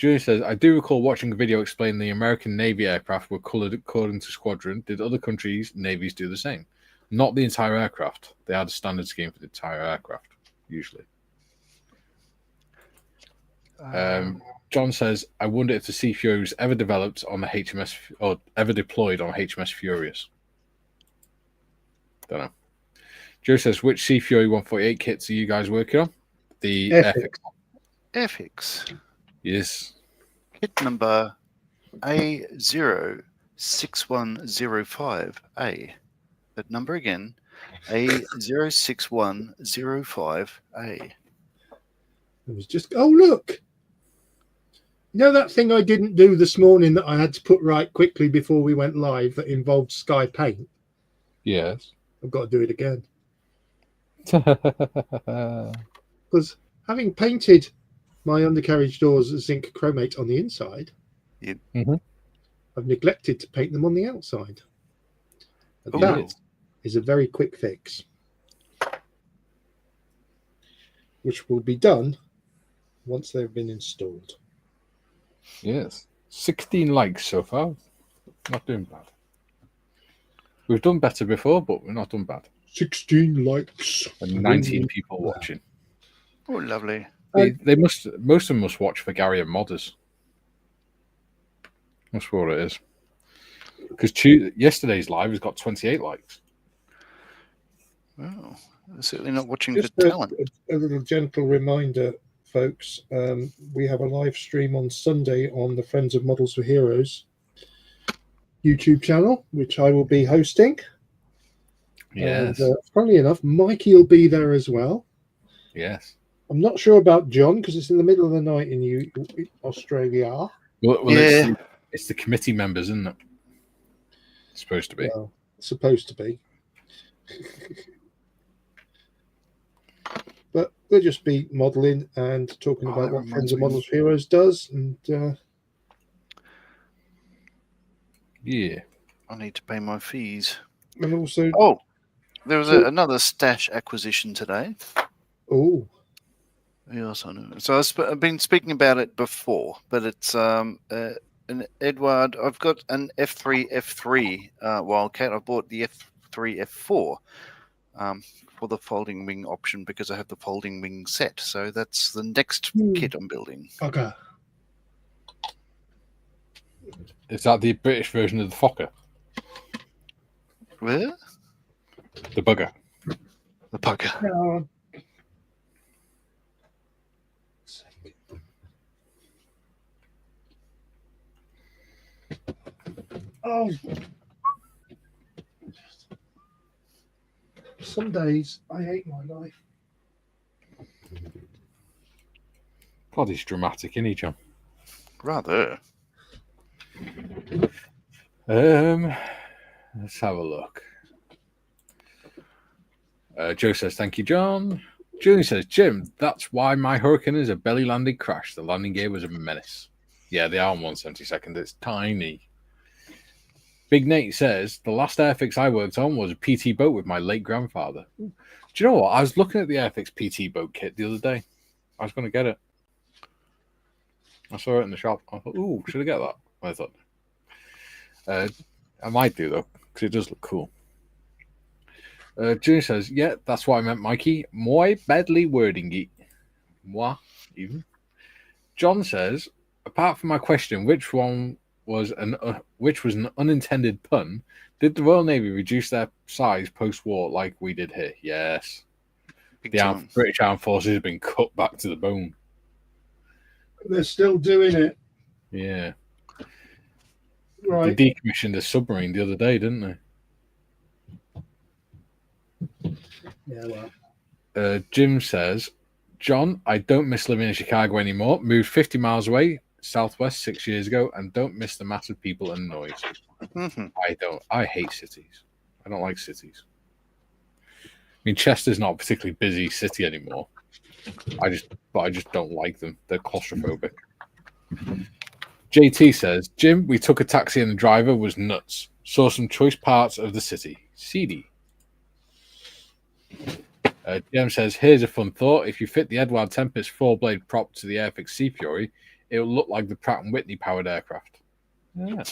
Julie says, I do recall watching a video explaining the American Navy aircraft were coloured according to squadron. Did other countries' navies do the same? Not the entire aircraft. They had a standard scheme for the entire aircraft, usually. John says, I wonder if the Sea Fury was ever developed on the HMS or ever deployed on HMS Furious. Don't know. Joe says, which Sea Fury 148 kits are you guys working on? The Airfix. Airfix. Yes. Kit number A06105A. That number again, A06105A. It was just, oh, look. You know that thing I didn't do this morning that I had to put right quickly before we went live that involved Sky Paint? Yes. I've got to do it again. Because having painted my undercarriage doors zinc chromate on the inside, Yep. I've neglected to paint them on the outside. And Oh, that is a very quick fix, which will be done once they've been installed. Yes. 16 likes so far. Not doing bad. We've done better before, but we're not done bad. 16 likes. And 19 people watching. Oh, lovely. They most of them must watch for Gary and Modders. That's what it is. Because yesterday's live has got 28 likes. Well, they're certainly not watching Just for talent. a little gentle reminder, folks. We have a live stream on Sunday on the Friends of Models for Heroes YouTube channel, which I will be hosting. Yes. And, funnily enough, Mikey will be there as well. Yes. I'm not sure about John because it's in the middle of the night in Australia. Well, Yeah. it's the committee members, isn't it? It's supposed to be. Well, supposed to be. But we'll just be modelling and talking about what Friends of Models for Heroes does. And yeah. I need to pay my fees. and also... Oh, there was another stash acquisition today. Oh. Yes, I know. So I've been speaking about it before, but it's an Edward. I've got an F3 Wildcat. I bought the F3 F4 for the folding wing option because I have the folding wing set. So that's the next kit I'm building. Okay. Is that the British version of the Fokker? Where? The bugger. The bugger. No. Oh, some days I hate my life. God, he's dramatic, isn't he, John? Rather. Let's have a look. Joe says, thank you, John. Julie says, Jim, that's why my Hurricane is a belly landing crash. The landing gear was a menace. Yeah, they are on 1/72. It's tiny. Big Nate says, the last Airfix I worked on was a PT boat with my late grandfather. Do you know what? I was looking at the Airfix PT boat kit the other day. I was going to get it. I saw it in the shop. I thought, ooh, should I get that? I thought, I might do, though, because it does look cool. Junior says, yeah, that's what I meant, Mikey. Muy badly wording it. Moi, even. John says, apart from my question, which was an unintended pun, did the Royal Navy reduce their size post-war like we did here? Yes. The British Armed Forces have been cut back to the bone. They're still doing it. Yeah. Right. They decommissioned a submarine the other day, didn't they? Yeah, well. Jim says, John, I don't miss living in Chicago anymore. Moved 50 miles away, southwest, 6 years ago, and don't miss the massive people and noise. Mm-hmm. I hate cities. I don't like cities. I mean, Chester's not a particularly busy city anymore. I just don't like them. They're claustrophobic. JT says, Jim, we took a taxi and the driver was nuts. Saw some choice parts of the city. Seedy. Jim says, here's a fun thought. If you fit the Edward Tempest 4-blade prop to the Airfix Sea Fury, It'll look like the Pratt and Whitney powered aircraft. Yeah.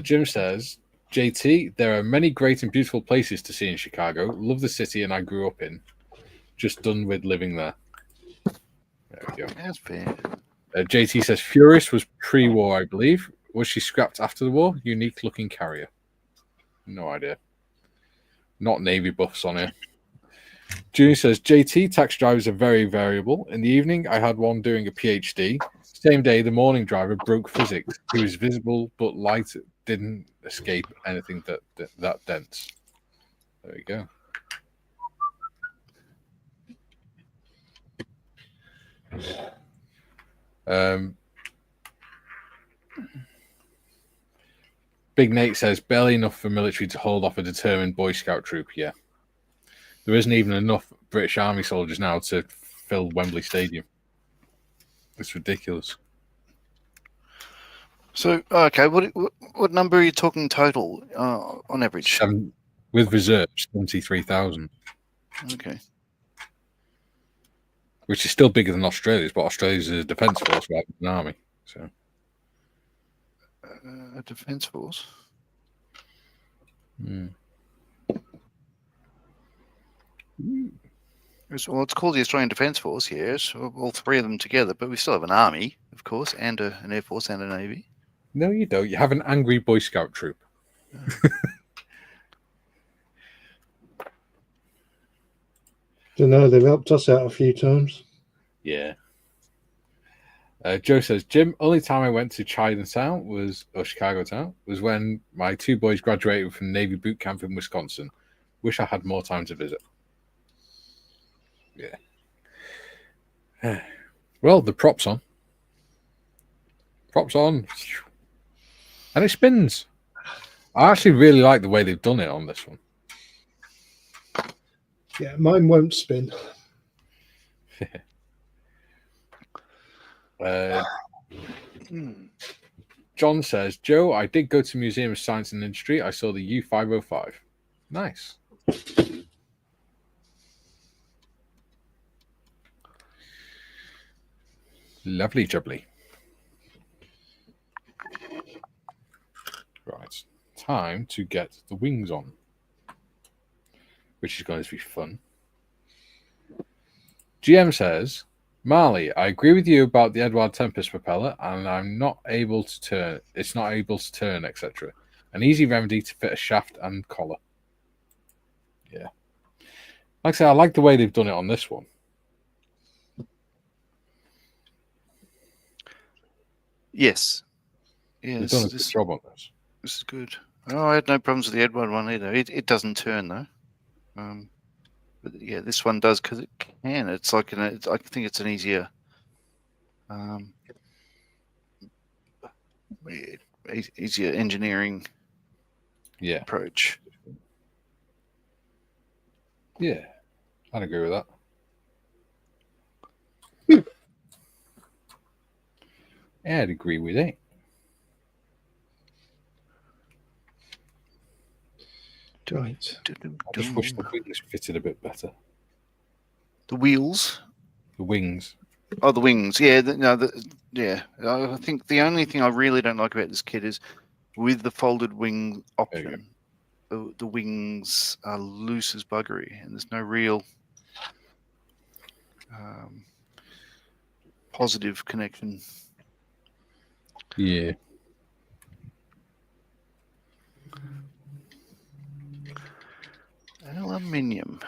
Jim says, JT, there are many great and beautiful places to see in Chicago. Love the city and I grew up in. Just done with living there. There we go. That's fair. JT says, Furious was pre-war, I believe. Was she scrapped after the war? Unique looking carrier. No idea. Not Navy buffs on here. Junior says, JT, taxi drivers are very variable. In the evening, I had one doing a PhD. Same day, the morning driver broke physics. He was visible, but light didn't escape anything that dense. There we go. Big Nate says, barely enough for military to hold off a determined Boy Scout troop. Yeah. There isn't even enough British Army soldiers now to fill Wembley Stadium. It's ridiculous. So, okay, what number are you talking total on average? With reserves, 73,000. Okay. Which is still bigger than Australia's, but Australia's is a defence force rather than an army. So, a defence force? Well, it's called the Australian Defence Force, yes, all three of them together, but we still have an army, of course, and an air force and a navy. No, you don't. You have an angry Boy Scout troop. Don't know. They've helped us out a few times. Yeah. Joe says, Jim, only time I went to Chinatown or Chicago Town was when my two boys graduated from Navy boot camp in Wisconsin. Wish I had more time to visit. Yeah. Well, the prop's on. Prop's on. And it spins. I actually really like the way they've done it on this one. Yeah, mine won't spin. John says, Joe, I did go to Museum of Science and Industry. I saw the U-505. Nice. Lovely jubbly. Right. Time to get the wings on, which is going to be fun. GM says, Marley, I agree with you about the Edward Tempest propeller, and I'm not able to turn. It's not able to turn, etc. An easy remedy to fit a shaft and collar. Yeah. Like I say, I like the way they've done it on this one. Yes. Yes. They've done a good job on this. This is good. Oh, I had no problems with the Edward one either. It doesn't turn though. But yeah, this one does because it can. It's like I think it's an easier, easier engineering approach. Yeah, I'd agree with that. I'd agree with it. Right. I just wish the wings fitted a bit better. The wheels? The wings. Oh, the wings. Yeah, yeah. I think the only thing I really don't like about this kit is with the folded wing option, the wings are loose as buggery, and there's no real positive connection. Yeah. Aluminium.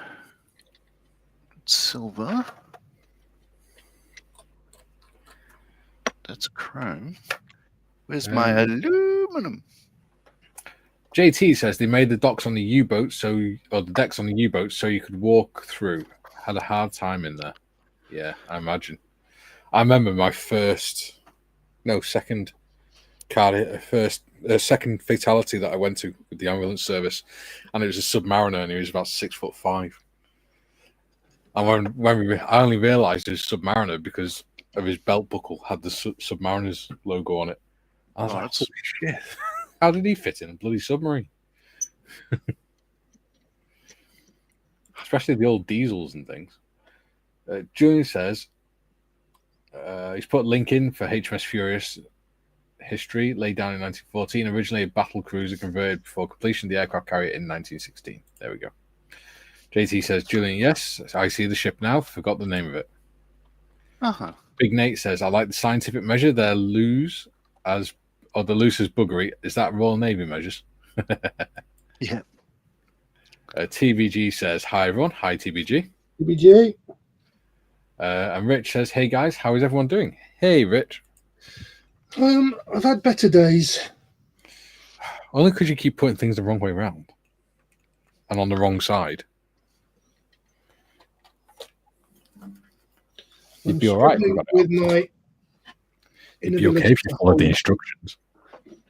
Silver. That's chrome. Where's my aluminum? JT says they made the docks on the U-boat or the decks on the U-boat so you could walk through. Had a hard time in there. Yeah, I imagine. I remember my second fatality that I went to with the ambulance service, and it was a submariner, and he was about 6'5". And I only realised it was a submariner because of his belt buckle had the Submariners logo on it. I was like, holy shit! How did he fit in a bloody submarine? Especially the old diesels and things. Julian says he's put a link in for HMS Furious history, laid down in 1914. Originally a battle cruiser converted before completion of the aircraft carrier in 1916. There we go. JT says, Julian, yes, I see the ship now. Forgot the name of it. Uh-huh. Big Nate says, I like the scientific measure. They're loose as buggery. Is that Royal Navy measures? Yeah. TBG says, hi, everyone. Hi, TBG. TBG. And Rich says, hey, guys, how is everyone doing? Hey, Rich. I've had better days. Only because you keep putting things the wrong way around and on the wrong side. You'd be all right. With my You'd be okay if you followed the instructions.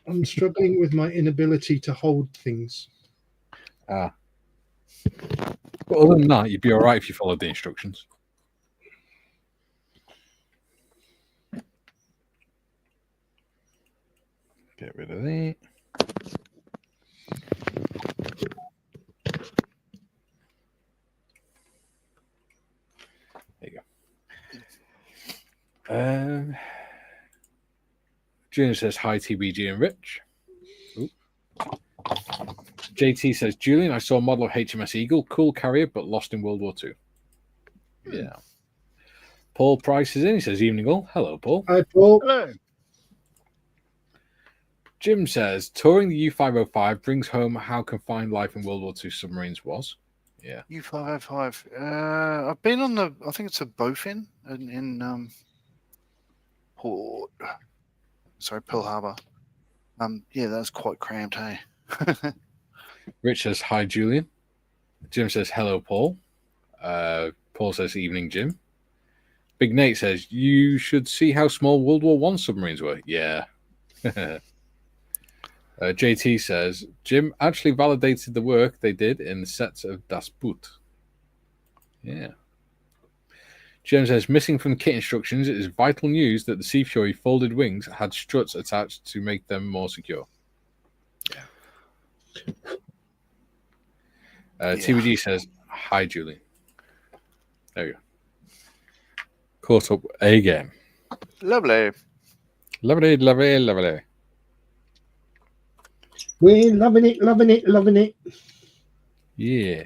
I'm struggling with my inability to hold things. But other than that, you'd be all right if you followed the instructions. Get rid of that. There you go. Julian says, hi, TBG and Rich. Ooh. JT says, Julian, I saw a model of HMS Eagle. Cool carrier, but lost in World War II. Yeah. Paul Price is in. He says, evening all. Hello, Paul. Hi, Paul. Hello. Jim says, touring the U-505 brings home how confined life in World War II submarines was. Yeah. U-505. I've been on I think it's a Bowfin in Pearl Harbor. Yeah, that's quite cramped, hey? Rich says, hi, Julian. Jim says, hello, Paul. Paul says, evening, Jim. Big Nate says, you should see how small World War I submarines were. Yeah. JT says, Jim actually validated the work they did in the sets of Das Boot. Yeah. Jim says, missing from kit instructions, it is vital news that the Sea Fury folded wings had struts attached to make them more secure. TBG says, hi, Julie. There you go. Caught up again. Lovely. Lovely, lovely, lovely. We're loving it, loving it, loving it. Yeah.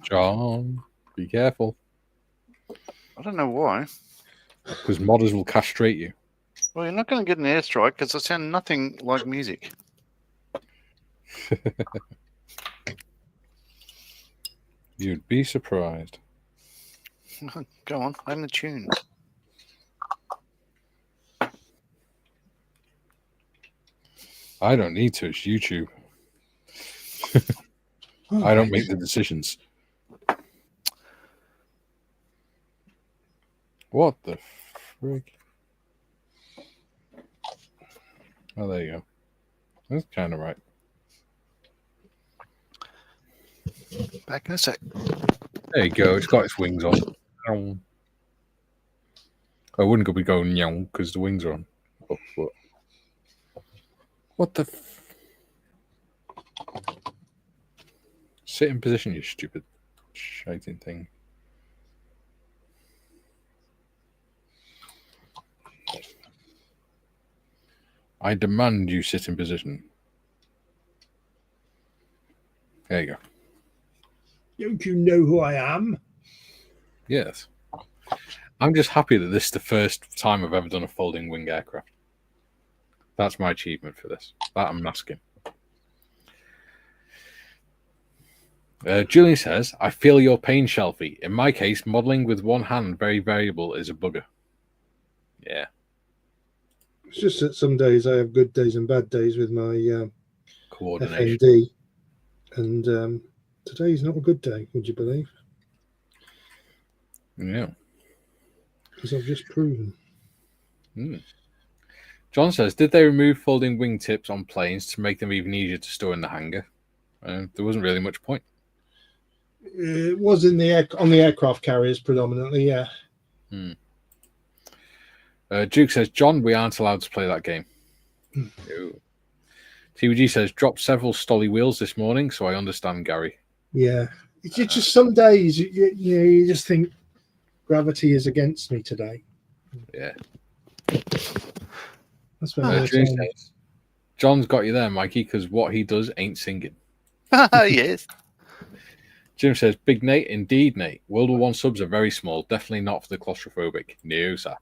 John, be careful. I don't know why. Because modders will castrate you. Well, you're not going to get an airstrike because I sound nothing like music. You'd be surprised. Go on, I'm the tune. I don't need to. It's YouTube. I don't make the decisions. What the frick? Oh, there you go. That's kind of right. Back in a sec. There you go. It's got its wings on. I wouldn't be going young because the wings are on. What the? Sit in position, you stupid shiting thing. I demand you sit in position. There you go. Don't you know who I am? Yes. I'm just happy that this is the first time I've ever done a folding wing aircraft. That's my achievement for this. That I'm asking. Julian says, I feel your pain, Shelfie. In my case, modelling with one hand very variable is a bugger. Yeah. It's just that some days I have good days and bad days with my coordination. FND. And today's not a good day, would you believe? Yeah. Because I've just proven. John says, did they remove folding wingtips on planes to make them even easier to store in the hangar? There wasn't really much point. It was in the on the aircraft carriers predominantly, yeah. Duke says, John, we aren't allowed to play that game. Ooh. TVG says, dropped several stolly wheels this morning, so I understand, Gary. Yeah. It's just some days you just think gravity is against me today. Yeah. I spent more Drew time. says, John's got you there, Mikey, because what he does ain't singing. Yes. Jim says, Big Nate, indeed, Nate. World War I subs are very small. Definitely not for the claustrophobic. No, sir.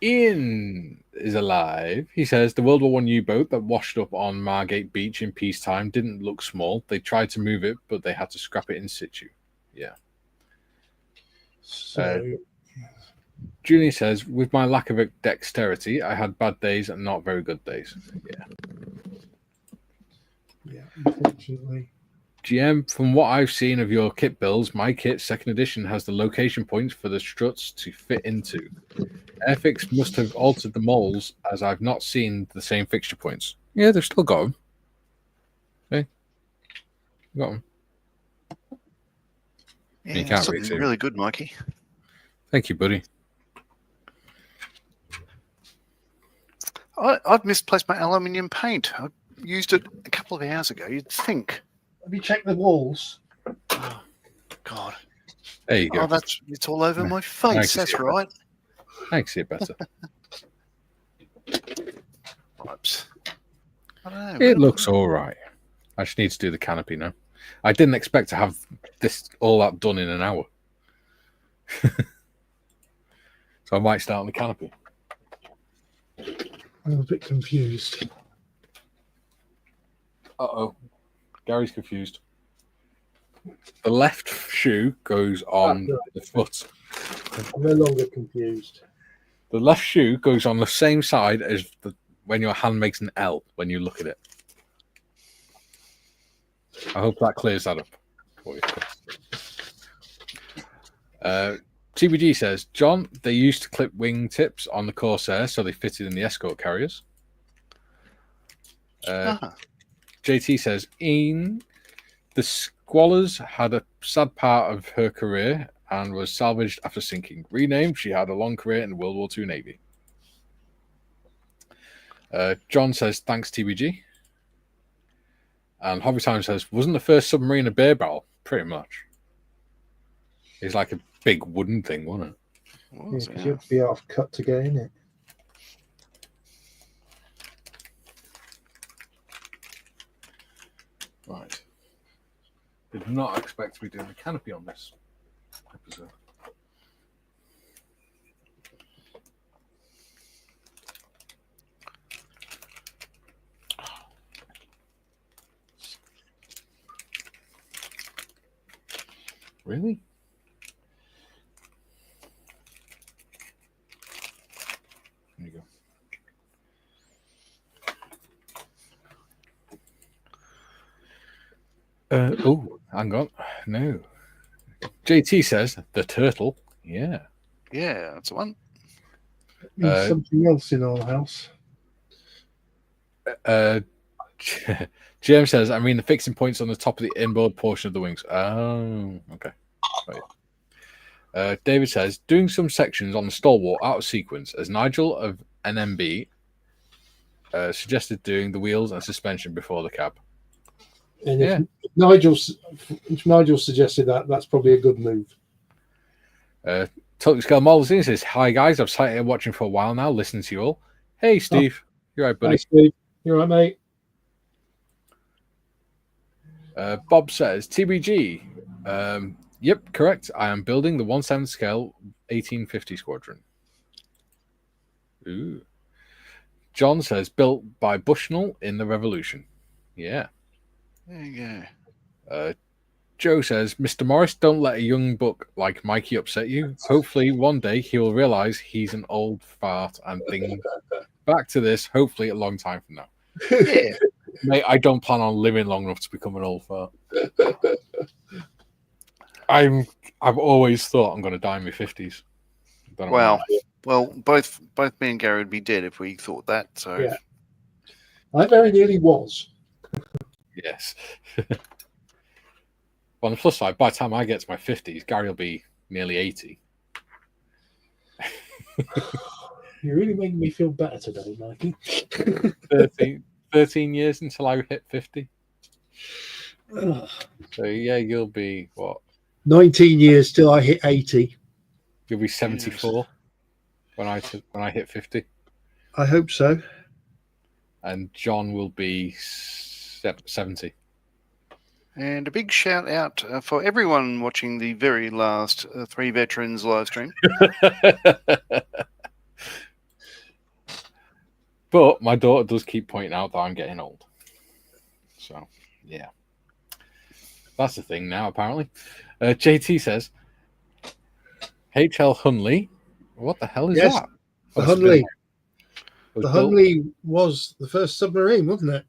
Ian is alive. He says, the World War I U-boat that washed up on Margate Beach in peacetime didn't look small. They tried to move it, but they had to scrap it in situ. Yeah. So, Julie says, with my lack of dexterity, I had bad days and not very good days. yeah, unfortunately. GM, from what I've seen of your kit builds, my kit, second edition, has the location points for the struts to fit into. Airfix must have altered the molds, as I've not seen the same fixture points. Yeah, they've still got them. Hey, got them. Yeah, You can't it's really looking see. really good, Mikey. Thank you, buddy. I've misplaced my aluminium paint. I used it a couple of hours ago. You'd think. Have you checked the walls? Oh, God. There you go. Oh, it's all over my face. Nice. That's right. I can see it better. Right. I don't know. It looks all right. I just need to do the canopy now. I didn't expect to have all that done in an hour. So I might start on the canopy. I'm a bit confused. Uh-oh. Gary's confused. The left shoe goes on the foot. I'm no longer confused. The left shoe goes on the same side as when your hand makes an L when you look at it. I hope that clears that up for you. TBG says, John, they used to clip wing tips on the Corsair so they fitted in the escort carriers. JT says, Ian, the Squallers had a sad part of her career and was salvaged after sinking. Renamed, she had a long career in the World War II Navy. John says, thanks, TBG. And Hobby Time says, wasn't the first submarine a beer barrel? Pretty much. It's like a big wooden thing, wasn't it? Yeah, because you have to be half cut to get in it. Right. Did not expect to be doing a canopy on this episode. Really? There you go. Oh, hang on. No. JT says the turtle. Yeah. Yeah, that's the one. Means something else in our house. James says, I mean, the fixing points on the top of the inboard portion of the wings. Oh, okay. Right. David says, doing some sections on the stalwart out of sequence, as Nigel of NMB suggested doing the wheels and suspension before the cab. And if Nigel suggested that, that's probably a good move. Totally Scale Molly says, hi guys, I've sat here watching for a while now, listening to you all. Hey Steve, you're right, buddy. Hey Steve, you're right, mate. Bob says, TBG. Yep, correct. I am building the 1/7 scale 1850 squadron. Ooh. John says, built by Bushnell in the Revolution. Yeah. There you go. Joe says, Mr. Morris, don't let a young buck like Mikey upset you. Hopefully one day he will realize he's an old fart and think back to this, hopefully a long time from now. Yeah. Mate, I don't plan on living long enough to become an old fart. I've always thought I'm going to die in my 50s. Well, both me and Gary would be dead if we thought that. So yeah. I very nearly was. Yes. On the plus side, by the time I get to my 50s, Gary will be nearly 80. You're really making me feel better today, Mikey. 13 years until I hit 50. Ugh. So yeah, you'll be what? 19 years till I hit 80. You'll be 74 when I hit 50. I hope so. And John will be 70. And a big shout out for everyone watching the very last Three Veterans live stream. But my daughter does keep pointing out that I'm getting old. So, yeah. That's the thing now, apparently. JT says, HL Hunley. What the hell is that? The Hunley. The Hunley was the first submarine, wasn't it?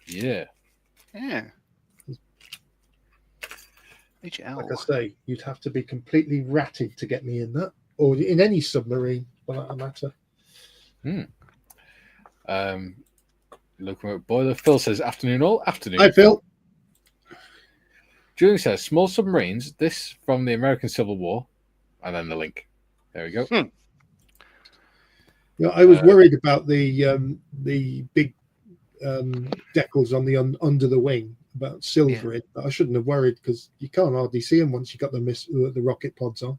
Yeah. Yeah. HL. Like I say, you'd have to be completely ratted to get me in that, or in any submarine, for that matter. Looking at boiler. Phil says, afternoon all. Afternoon. Hi, Phil. Julian says, small submarines. This from the American Civil War. And then the link. There we go. Yeah, I was worried about the big decals on the under the wing, about silvering. But I shouldn't have worried because you can't hardly see them once you got the rocket pods on.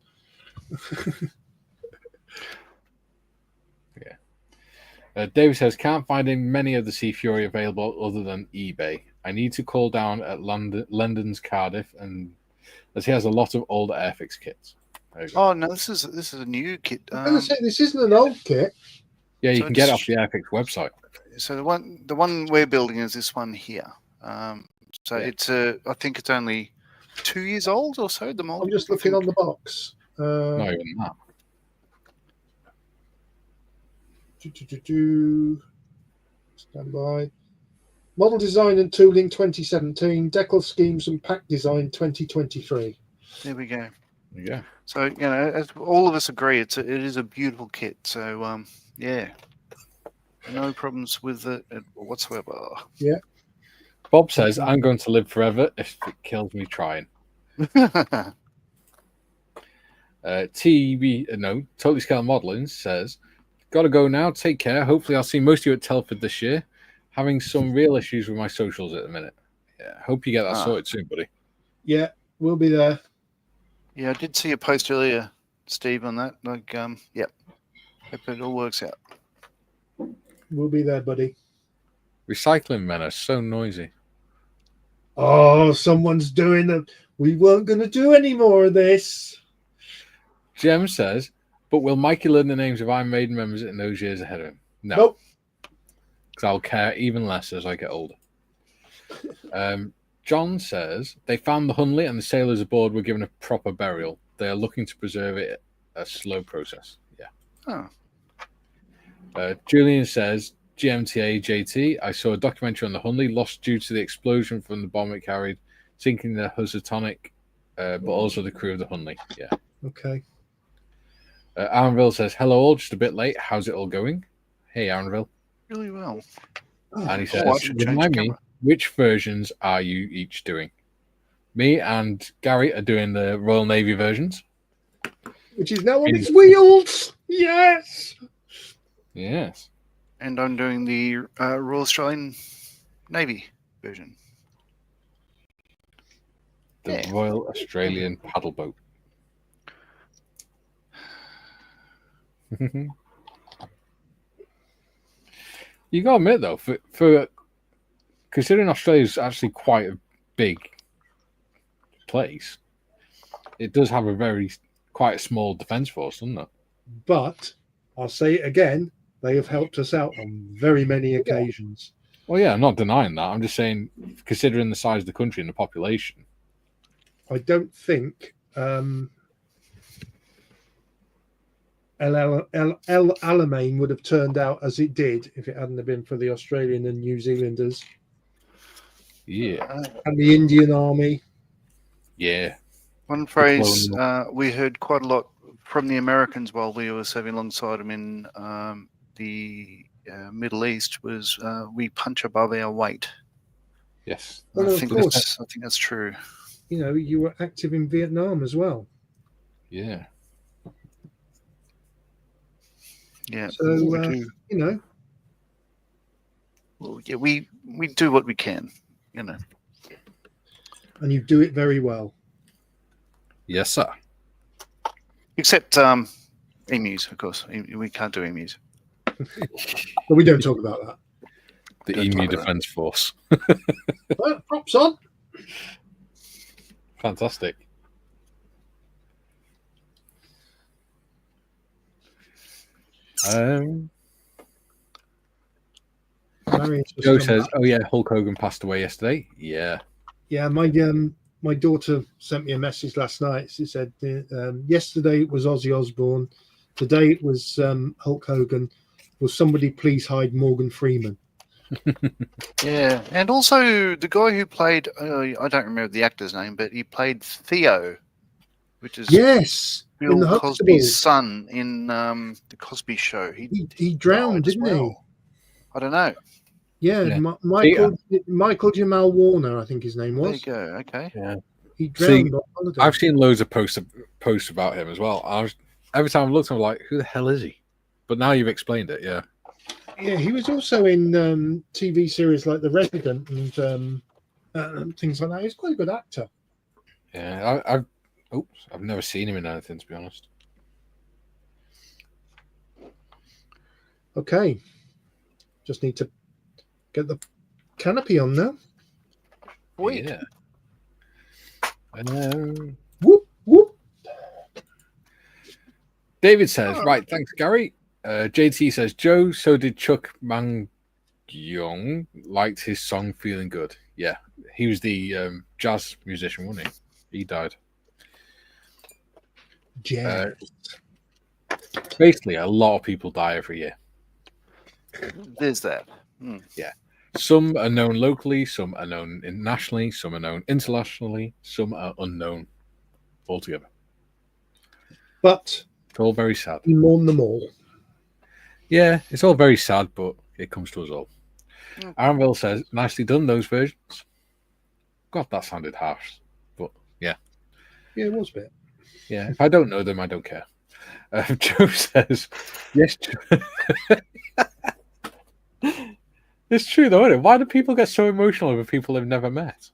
David says, can't find many of the Sea Fury available other than eBay. I need to call down at London's Cardiff, and as he has a lot of old Airfix kits. Oh no, this is a new kit. I'm going to say this isn't an old kit. Yeah, you can get it off the Airfix website. So the one we're building is this one here. It's I think it's only 2 years old or so. The mold. I'm just looking on the box. Not even that. Stand by. Model design and tooling 2017. Decal schemes and pack design 2023. There we go. Yeah. So as all of us agree, it is a beautiful kit. So yeah, no problems with it whatsoever. Yeah. Bob says, I'm going to live forever if it kills me trying. Totally Scale Modeling says, gotta go now. Take care. Hopefully I'll see most of you at Telford this year. Having some real issues with my socials at the minute. Yeah, hope you get that sorted soon, buddy. Yeah, we'll be there. Yeah, I did see a post earlier, Steve, on that. Like, yep. Hope it all works out. We'll be there, buddy. Recycling men are so noisy. Oh, someone's doing it. We weren't going to do any more of this. Jem says, but will Mikey learn the names of Iron Maiden members in those years ahead of him? No. Nope. Because I'll care even less as I get older. John says, they found the Hunley and the sailors aboard were given a proper burial. They are looking to preserve it a slow process. Yeah. Julian says, GMTA JT, I saw a documentary on the Hunley lost due to the explosion from the bomb it carried, sinking the Housatonic, but also the crew of the Hunley. Yeah. Okay. Aaronville says, hello all, just a bit late. How's it all going? Hey, Aaronville. Really well. And he says, remind me, which versions are you each doing? Me and Gary are doing the Royal Navy versions. Which is now on its wheels. Yes. Yes. And I'm doing the Royal Australian Navy version. The Royal Australian paddle boat. You got to admit, though, for considering Australia is actually quite a big place, it does have quite a small defence force, doesn't it? But I'll say it again, they have helped us out on very many occasions. Well, yeah, I'm not denying that. I'm just saying, considering the size of the country and the population, I don't think El Alamein would have turned out as it did if it hadn't have been for the Australian and New Zealanders. Yeah. And the Indian Army. Yeah. One phrase we heard quite a lot from the Americans while we were serving alongside them in the Middle East was we punch above our weight. Yes. Well, I think that's true. You know, you were active in Vietnam as well. Yeah. Yeah. So we do. Well, yeah, we do what we can, and you do it very well. Yes, sir. Except emus, of course. We can't do emus. But we don't talk about that. The Emu Defence Force. Well, props on. Fantastic. Joe says, "Oh yeah, Hulk Hogan passed away yesterday." Yeah. Yeah, my daughter sent me a message last night. She said, yesterday it was Ozzy Osbourne. Today it was Hulk Hogan. Will somebody please hide Morgan Freeman? Yeah, and also the guy who played, I don't remember the actor's name, but he played Theo, which is in the Cosby's son in the Cosby Show. He drowned, didn't he? I don't know. Yeah, Michael Jamal Warner, I think his name was. There you go. Okay. Yeah. He drowned on holiday. I've seen loads of posts about him as well. Every time I've looked, I'm like, who the hell is he? But now you've explained it, yeah. Yeah, he was also in TV series like The Resident and things like that. He's quite a good actor. Yeah, I've never seen him in anything, to be honest. Okay, just need to get the canopy on now. Wait. Yeah. Whoop whoop. David says, right, thanks, Gary. JT says, Joe, so did Chuck Mangyong. Liked his song Feeling Good. Yeah, he was the jazz musician, wasn't he? He died. Jazz. Basically, a lot of people die every year. There's that. Yeah. Some are known locally, some are known nationally, some are known internationally, some are unknown altogether. But it's all very sad. We mourn them all. Yeah, it's all very sad, but it comes to us all. Aaronville says, nicely done, those versions. God, that sounded harsh. But, yeah. Yeah, it was a bit. Yeah, if I don't know them, I don't care. Joe says, yes. It's true, though, isn't it? Why do people get so emotional over people they've never met?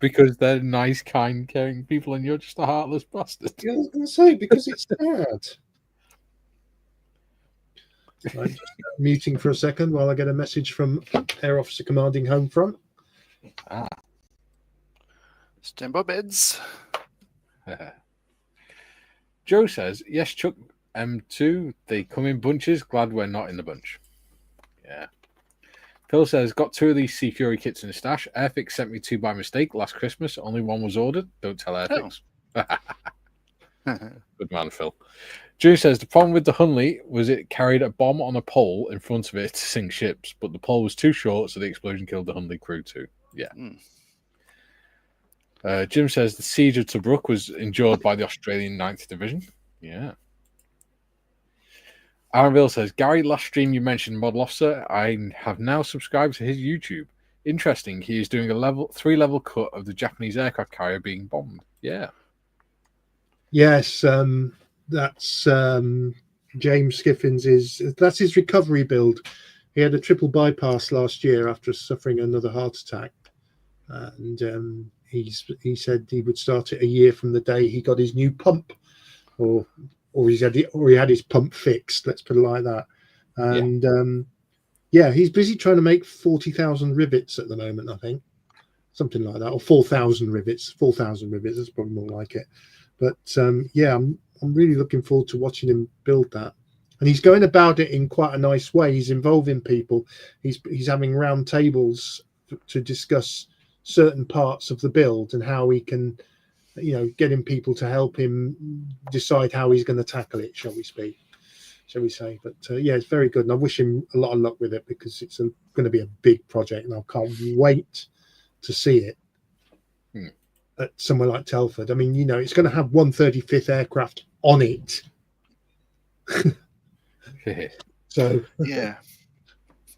Because they're nice, kind, caring people, and you're just a heartless bastard. Yeah, I was going to say, because it's sad. Right, just muting for a second while I get a message from Air Officer Commanding Home Front. Stand by beds. Joe says, yes, Chuck M2, they come in bunches. Glad we're not in the bunch. Yeah. Phil says, got 2 of these Sea Fury kits in the stash. Airfix sent me 2 by mistake last Christmas. Only 1 was ordered. Don't tell Airfix. Good man, Phil. Drew says, the problem with the Hunley was it carried a bomb on a pole in front of it to sink ships, but the pole was too short, so the explosion killed the Hunley crew too. Yeah. Jim says, the siege of Tobruk was endured by the Australian 9th Division. Yeah. Aaronville says, Gary, last stream you mentioned Model Officer. I have now subscribed to his YouTube. Interesting. He is doing a 3-level cut of the Japanese aircraft carrier being bombed. Yeah. Yes, that's James Skiffins. That's his recovery build. He had a triple bypass last year after suffering another heart attack, and he said he would start it a year from the day he got his new pump, or he had his pump fixed. Let's put it like that. And he's busy trying to make 40,000 rivets at the moment. I think something like that, or 4,000 rivets. 4,000 rivets. That's probably more like it. But I'm really looking forward to watching him build that. And he's going about it in quite a nice way. He's involving people. He's having round tables to discuss certain parts of the build and how he can, getting people to help him decide how he's going to tackle it, shall we say. But it's very good. And I wish him a lot of luck with it because it's going to be a big project and I can't wait to see it. At somewhere like Telford. I mean, it's going to have 135th aircraft on it. So yeah,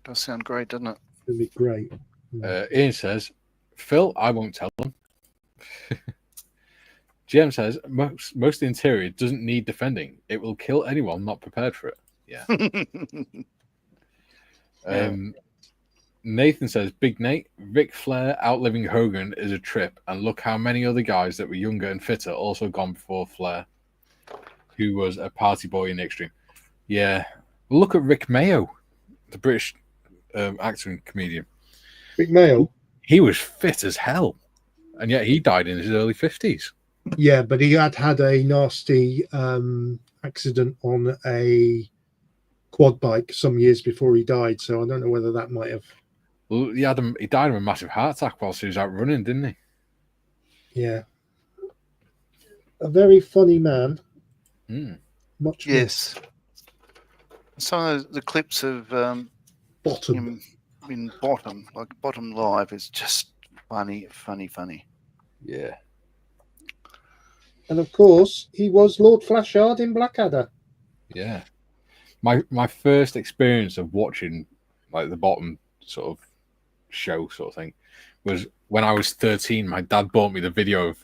does sound great, doesn't it? It'll be great. Ian says, Phil, I won't tell them. GM says most of the interior doesn't need defending. It will kill anyone not prepared for it. Yeah. Nathan says, Big Nate, Ric Flair outliving Hogan is a trip, and look how many other guys that were younger and fitter also gone before Flair, who was a party boy in the extreme. Yeah. Well, look at Rick Mayo, the British actor and comedian. Rick Mayo? He was fit as hell, and yet he died in his early 50s. Yeah, but he had a nasty accident on a quad bike some years before he died, so I don't know whether that might have... Well, he died of a massive heart attack whilst he was out running, didn't he? Yeah. A very funny man. Much yes. Some of the clips of Bottom. him in Bottom, like Bottom Live, is just funny. Yeah. And of course, he was Lord Flashard in Blackadder. Yeah. My first experience of watching like the Bottom sort of show sort of thing was when I was 13. My dad bought me the video of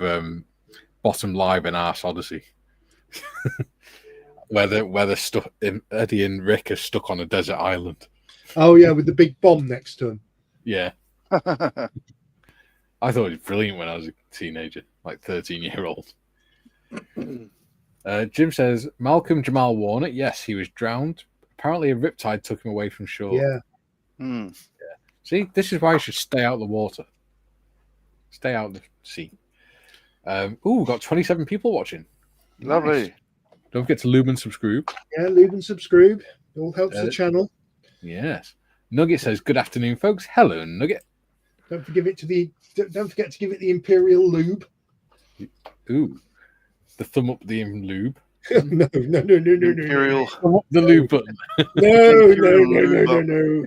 Bottom Live and Arse Odyssey, where they're stuck. Eddie and Rick are stuck on a desert island. Oh yeah, with the big bomb next to him. Yeah. I thought it was brilliant when I was a teenager, like 13-year-old. Jim says, Malcolm Jamal Warner, yes, he was drowned. Apparently a riptide took him away from shore. Yeah. Yeah. See, this is why you should stay out of the water. Stay out of the sea. We've got 27 people watching. Lovely. Nice. Don't forget to lube and subscribe. Yeah, lube and subscribe. It all helps the channel. Yes. Nugget says, good afternoon, folks. Hello, Nugget. Don't forget to give it the Imperial lube. Ooh. The thumb up the lube. No. Imperial. The lube button. No.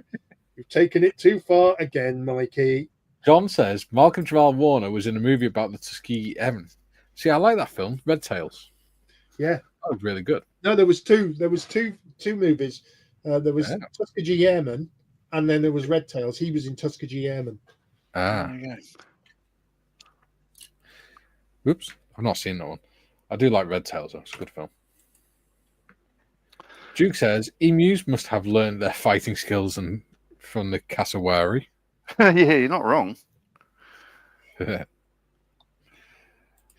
You've taken it too far again, Mikey. John says, Malcolm Jamal Warner was in a movie about the Tuskegee Airmen. See, I like that film, Red Tails. Yeah. That was really good. No, there was two movies. There was Tuskegee Airmen, and then there was Red Tails. He was in Tuskegee Airmen. Oops, I've not seen that one. I do like Red Tails, though. It's a good film. Duke says, emus must have learned their fighting skills from the cassowary. Yeah, you're not wrong.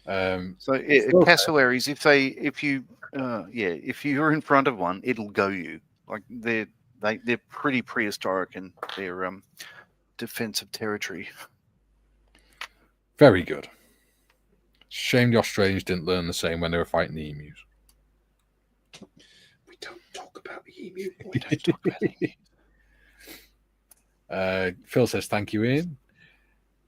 Cassowaries, if you're in front of one, it'll go you. Like they're pretty prehistoric in their defensive territory. Very good. Shame the Australians didn't learn the same when they were fighting the emus. We don't talk about the emu. We don't talk about the emu. Phil says, thank you, Ian.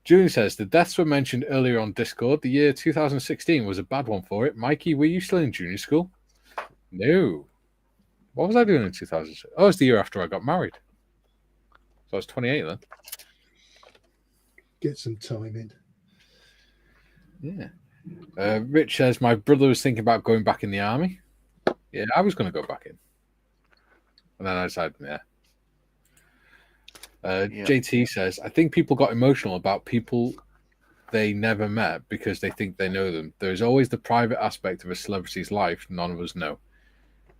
Julian says, the deaths were mentioned earlier on Discord. The year 2016 was a bad one for it. Mikey, were you still in junior school? No. What was I doing in 2006? Oh, it was the year after I got married. So I was 28 then. Get some time in. Yeah. Rich says, my brother was thinking about going back in the army. Yeah, I was going to go back in. And then I decided, JT says, I think people got emotional about people they never met because they think they know them. There is always the private aspect of a celebrity's life none of us know.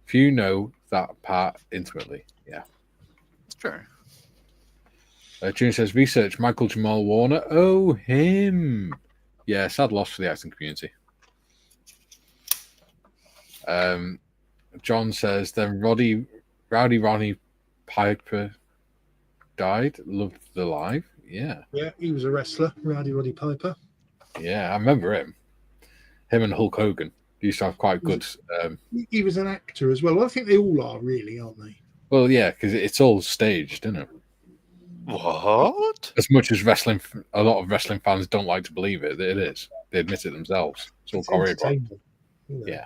Few know that part intimately. Yeah. It's true. Junior says, research Michael Jamal Warner. Oh, him. Yeah, sad loss for the acting community. John says, then Rowdy Ronnie Piper died. Loved the live. Yeah. Yeah, he was a wrestler, Roddy Piper. Yeah, I remember him. Him and Hulk Hogan used to have quite good... he was an actor as well. I think they all are, really, aren't they? Well, yeah, because it's all staged, isn't it? What? As much as a lot of wrestling fans don't like to believe it, it is. They admit it themselves. It's all choreographed. Yeah.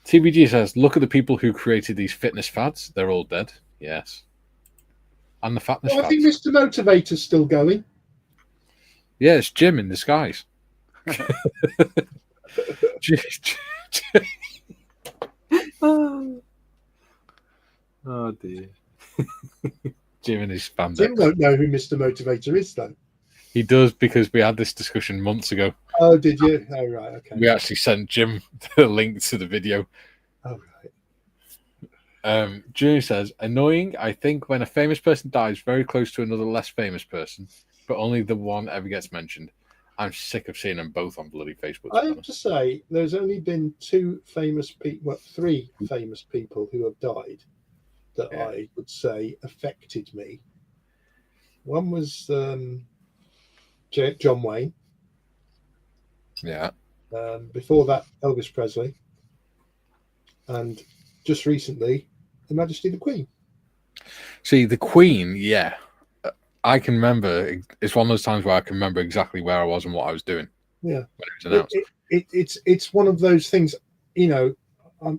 TBG says, look at the people who created these fitness fads. They're all dead. Yes. And the fatness fads. I think Mr. Motivator's still going. Yeah, it's Jim in disguise. Oh dear. Jim and his spandex. Jim won't know who Mr. Motivator is, though. He does, because we had this discussion months ago. Oh, did you? Oh, right. Okay. We actually sent Jim the link to the video. Oh, right. Junior says, annoying. I think when a famous person dies very close to another less famous person, but only the one ever gets mentioned. I'm sick of seeing them both on bloody Facebook. I have to say, there's only been three famous people who have died that I would say affected me. One was John Wayne. Yeah. Before that, Elvis Presley. And just recently, Her Majesty the Queen. See, the Queen, yeah. I can remember. It's one of those times where I can remember exactly where I was and what I was doing. Yeah. When it was announced. It's one of those things, I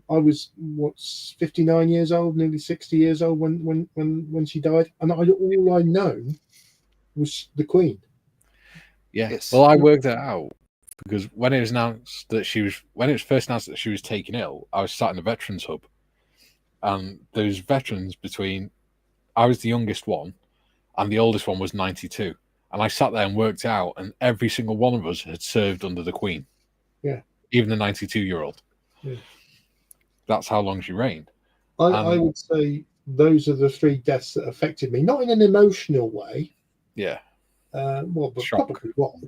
was 59 years old, nearly 60 years old when she died, and all I known was the Queen. Yeah. Yes. Well, I worked that out because when it was first announced that she was taken ill, I was sat in the Veterans Hub, and those veterans I was the youngest one, and the oldest one was 92. And I sat there and worked out, and every single one of us had served under the Queen. Yeah. Even the 92-year-old. Yeah. That's how long she reigned. I would say those are the three deaths that affected me, not in an emotional way. Yeah. But Shock.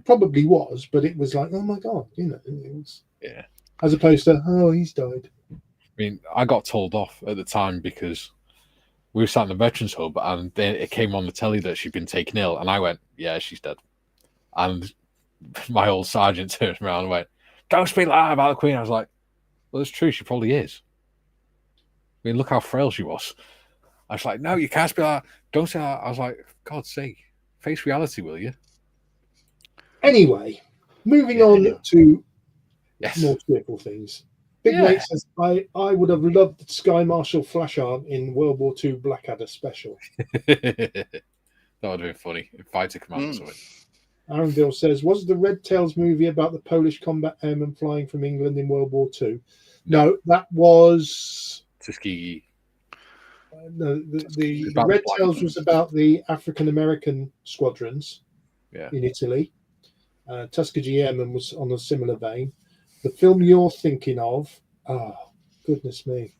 probably was, but it was like, oh my God, it was. Yeah. As opposed to, oh, he's died. I mean, I got told off at the time because we were sat in the Veterans Hub, and then it came on the telly that she'd been taken ill, and I went, yeah, she's dead. And my old sergeant turned around and went, don't speak like that about the Queen. I was like, well, it's true, she probably is. I mean, look how frail she was. I was like, no, you can't speak like that. Don't say that. I was like, for God's sake, face reality, will you? Anyway, moving on to Yes. more cheerful things. Big Nate says, I would have loved Sky Marshal Flasharm in World War II Blackadder special. That would have been funny. If Fighter Commanders of it. Arundel says, was the Red Tails movie about the Polish combat airmen flying from England in World War II? No, that was Tuskegee. No, the Red Tails was about the African American squadrons in Italy. Tuskegee Airmen was on a similar vein. The film you're thinking of, goodness me,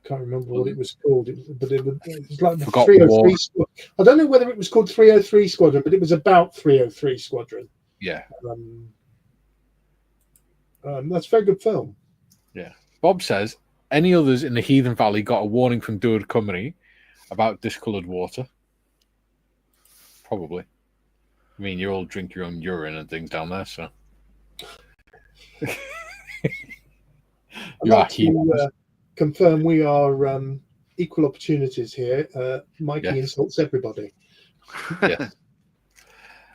can't remember what it was called. But it was like the 303 Squadron. I don't know whether it was called 303 Squadron, but it was about 303 Squadron. Yeah. That's a very good film. Yeah. Bob says, any others in the Heathen Valley got a warning from Dewar Company about discoloured water? Probably. I mean, you all drink your own urine and things down there, so. I'd like to confirm we are equal opportunities here. Mikey insults everybody.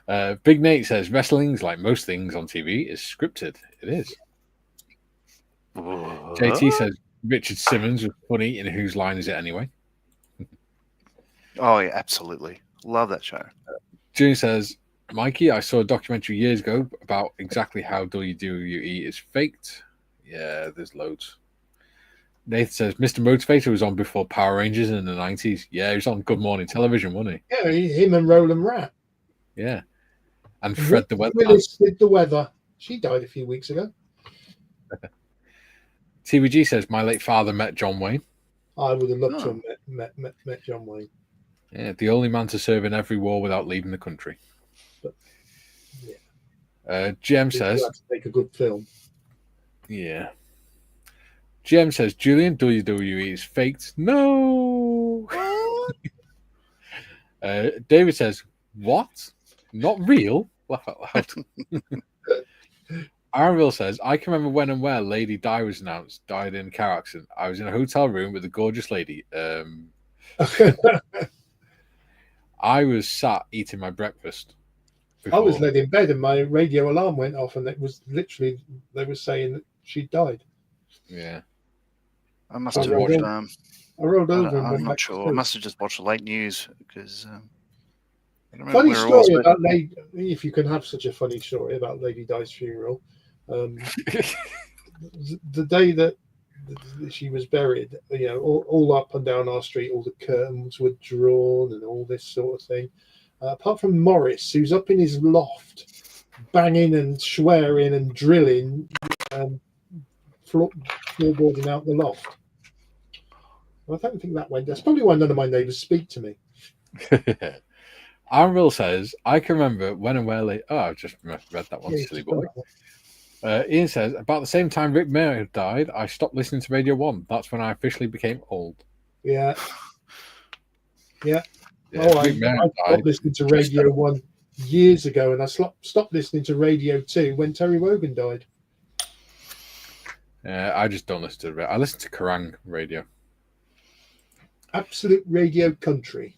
Yeah. Big Nate says, wrestling's like most things on TV is scripted. It is. JT says, Richard Simmons was funny in Whose Line Is It Anyway? Oh, yeah, absolutely. Love that show. Junior says, Mikey, I saw a documentary years ago about exactly how WWE is faked. Yeah, there's loads. Nathan says, Mr. Motivator was on before Power Rangers in the 90s. Yeah, he was on Good Morning Television, wasn't he? Yeah, him and Roland Rat. Yeah. And Fred the Weather. Willis did the weather. She died a few weeks ago. TVG says, my late father met John Wayne. I would have loved to have met John Wayne. Yeah, the only man to serve in every war without leaving the country. But, GM says, make a good film. Yeah. GM says, Julian, WWE is faked. No. David says, what? Not real? Laugh out loud. Arville says, I can remember when and where Lady Di was announced, died in a car accident. I was in a hotel room with a gorgeous lady. I was sat eating my breakfast. I was laid in bed and my radio alarm went off, and it was literally, they were saying that she died. Yeah. I must have watched. I rolled over. I'm not sure. I must have just watched the late news because. Funny story about Lady. If you can have such a funny story about Lady Di's funeral, the day that she was buried, all up and down our street, all the curtains were drawn and all this sort of thing. Apart from Morris, who's up in his loft banging and swearing and drilling, floorboarding out the loft. Well, I don't think that went. That's probably why none of my neighbours speak to me. Anvil says, I can remember when and where late. Oh, I've just read that one, silly boy. Ian says, about the same time Rick Mayer died, I stopped listening to Radio 1. That's when I officially became old. Yeah. Yeah, Oh, I Rick Mayer stopped listening to Radio 1 years ago, and I stopped listening to Radio 2 when Terry Wogan died. I just don't listen to it. I listen to Kerrang radio. Absolute Radio Country.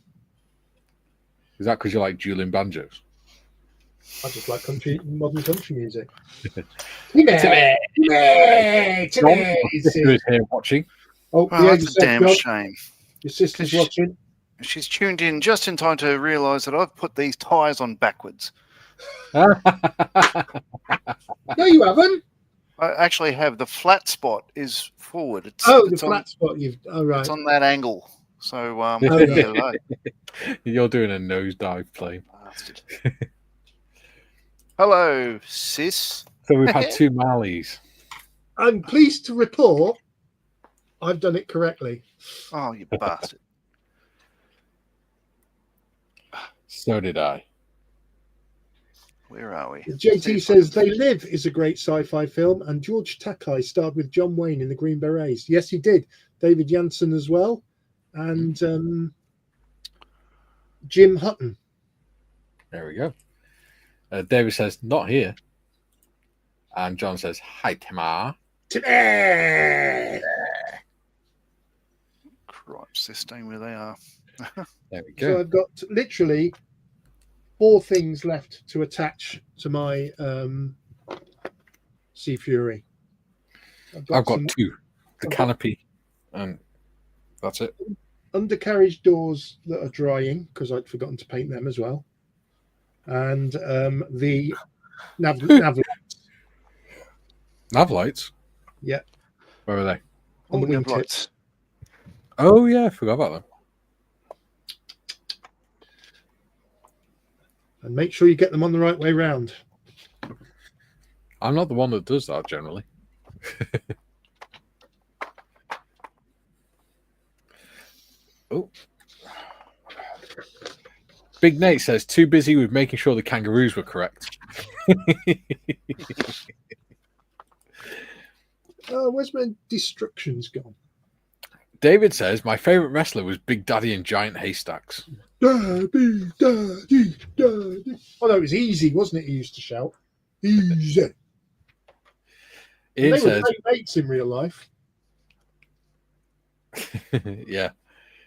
Is that because you like dueling banjos? I just like modern country music. Timmy is here watching. Oh, yeah, that's a damn shame. Your sister's watching. She's tuned in just in time to realise that I've put these tyres on backwards. No, you haven't. I actually have. The flat spot is forward. The flat spot. Right. It's on that angle. So, you're doing a nosedive plane. Hello, sis. So we've had 2 Marleys. I'm pleased to report I've done it correctly. Oh, you bastard. So did I. Where are we? JT says They Live is a great sci-fi film, and George Takei starred with John Wayne in the Green Berets. Yes, he did. David Janssen as well, and Jim Hutton. There we go. David says, not here. And John says, hi, Tamar. Timmy! Cripes, they're staying where they are. There we go. So I've got literally 4 things left to attach to my Sea Fury. I've got 2. The canopy, and that's it. Undercarriage doors that are drying, because I'd forgotten to paint them as well. And the nav lights. Nav lights? Yeah. Where are they? On the wingtips. Oh, yeah, I forgot about them. And make sure you get them on the right way round. I'm not the one that does that generally. Oh. Big Nate says, too busy with making sure the kangaroos were correct. Where's my destructions gone? David says, my favourite wrestler was Big Daddy in Giant Haystacks. Daddy, Daddy, Daddy. Oh, no, it was Easy, wasn't it? He used to shout. Easy. They were great mates in real life. Yeah.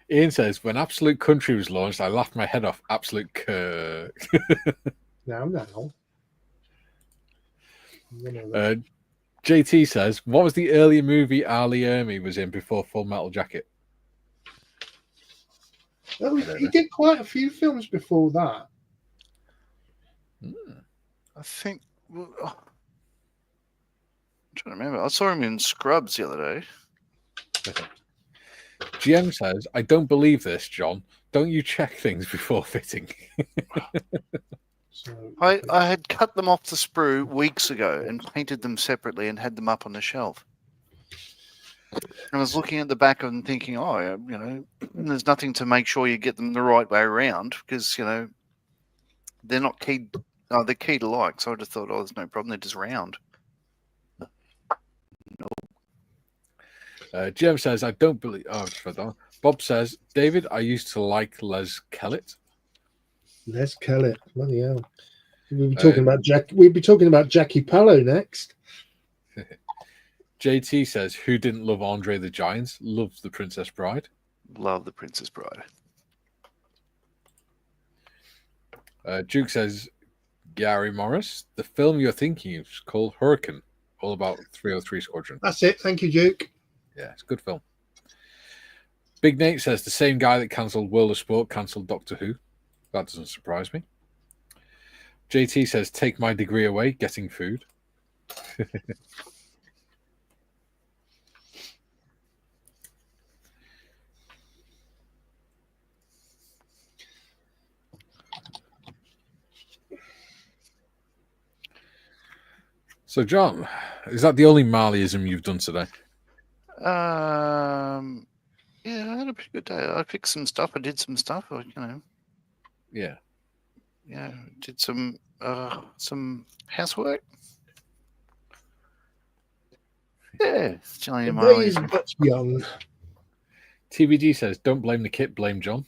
Ian says, when Absolute Country was launched, I laughed my head off. Absolute Kirk. Now. JT says, what was the earlier movie Ali Ermey was in before Full Metal Jacket? Oh, he did quite a few films before that. I think... I'm trying to remember. I saw him in Scrubs the other day. GM says, I don't believe this, John. Don't you check things before fitting? I had cut them off the sprue weeks ago and painted them separately and had them up on the shelf. And I was looking at the back and thinking, there's nothing to make sure you get them the right way around because, they're not keyed. Oh, they're keyed alike. So I just thought, there's no problem. They're just round. Jim says, I don't believe... Oh, Bob says, David, I used to like Les Kellett. Les Kellett. Bloody hell. We'd be talking about Jackie Pallo next. JT says, who didn't love Andre the Giant? Loves The Princess Bride. Love The Princess Bride. Duke says, Gary Morris, the film you're thinking of is called Hurricane, all about 303 Squadron. That's it. Thank you, Duke. Yeah, it's a good film. Big Nate says, the same guy that cancelled World of Sport cancelled Doctor Who. That doesn't surprise me. JT says, take my degree away, getting food. So, John, is that the only Marleyism you've done today? Yeah, I had a pretty good day. I fixed some stuff. I did some stuff. Yeah. Did some housework. Yeah, Johnny The day Marley's. is but young. TVG says, "Don't blame the kit, blame John."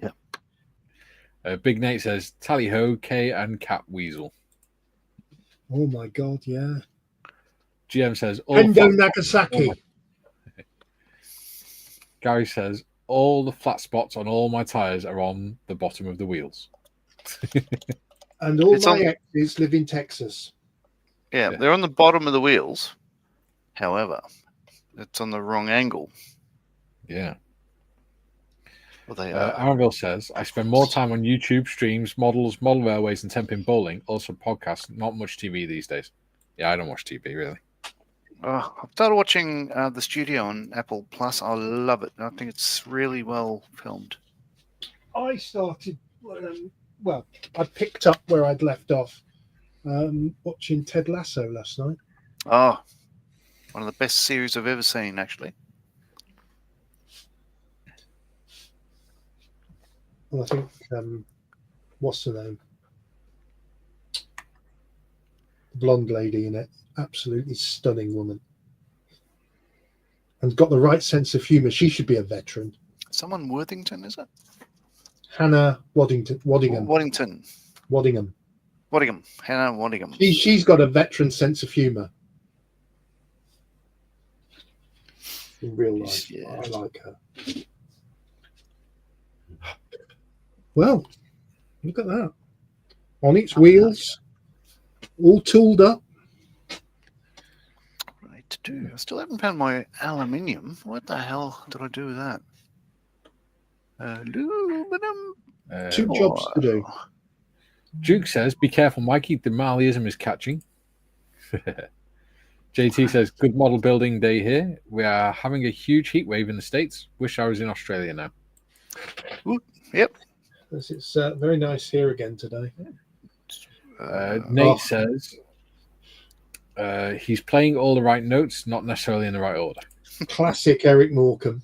Yeah. Big Nate says, "Tally ho, K and Cat Weasel." Oh my God, yeah. GM says, Endo Nagasaki. Gary says, "All the flat spots on all my tires are on the bottom of the wheels." And all my exes live in Texas. Yeah, they're on the bottom of the wheels. However, it's on the wrong angle. Yeah. Well, they are. Aronville says, "I spend more time on YouTube, streams, models, model railways, and temping bowling. Also podcasts, not much TV these days." Yeah, I don't watch TV, really. I've started watching The Studio on Apple Plus. I love it. I think it's really well filmed. I started, I picked up where I'd left off watching Ted Lasso last night. Oh, one of the best series I've ever seen, actually. Well, I think, what's her name? The blonde lady in it. Absolutely stunning woman. And got the right sense of humour. She should be a veteran. Someone Worthington, is it? Hannah Waddingham. Hannah Waddingham. She's got a veteran sense of humour. In real life. Yeah. I like her. Well, look at that. On its wheels, all tooled up. Right to do. I still haven't found my aluminium. What the hell did I do with that? Aluminum. Two jobs to do. Duke says, "Be careful, Mikey. The Marleyism is catching." JT says, "Good model building day here. We are having a huge heat wave in the States. Wish I was in Australia now." Ooh, yep. It's very nice here again today. Nate says he's playing all the right notes, not necessarily in the right order. Classic Eric Morecambe.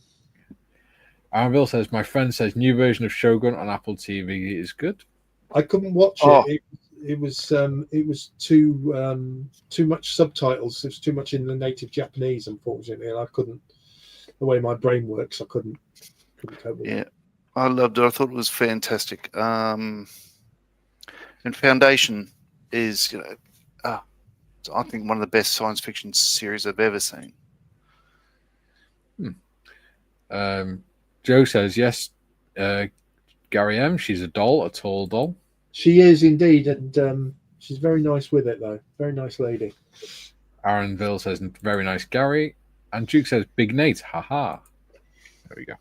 Aronville says, "My friend says new version of Shogun on Apple TV is good." I couldn't watch it. It was too much subtitles. It was too much in the native Japanese, unfortunately, and I couldn't. The way my brain works, I couldn't cope with it. I loved it. I thought it was fantastic. And Foundation is, I think one of the best science fiction series I've ever seen. Joe says, "Yes, Gary M. She's a doll, a tall doll." She is indeed, and she's very nice with it, though. Very nice lady. Aronville says, "Very nice, Gary." And Duke says, "Big Nate, haha." There we go.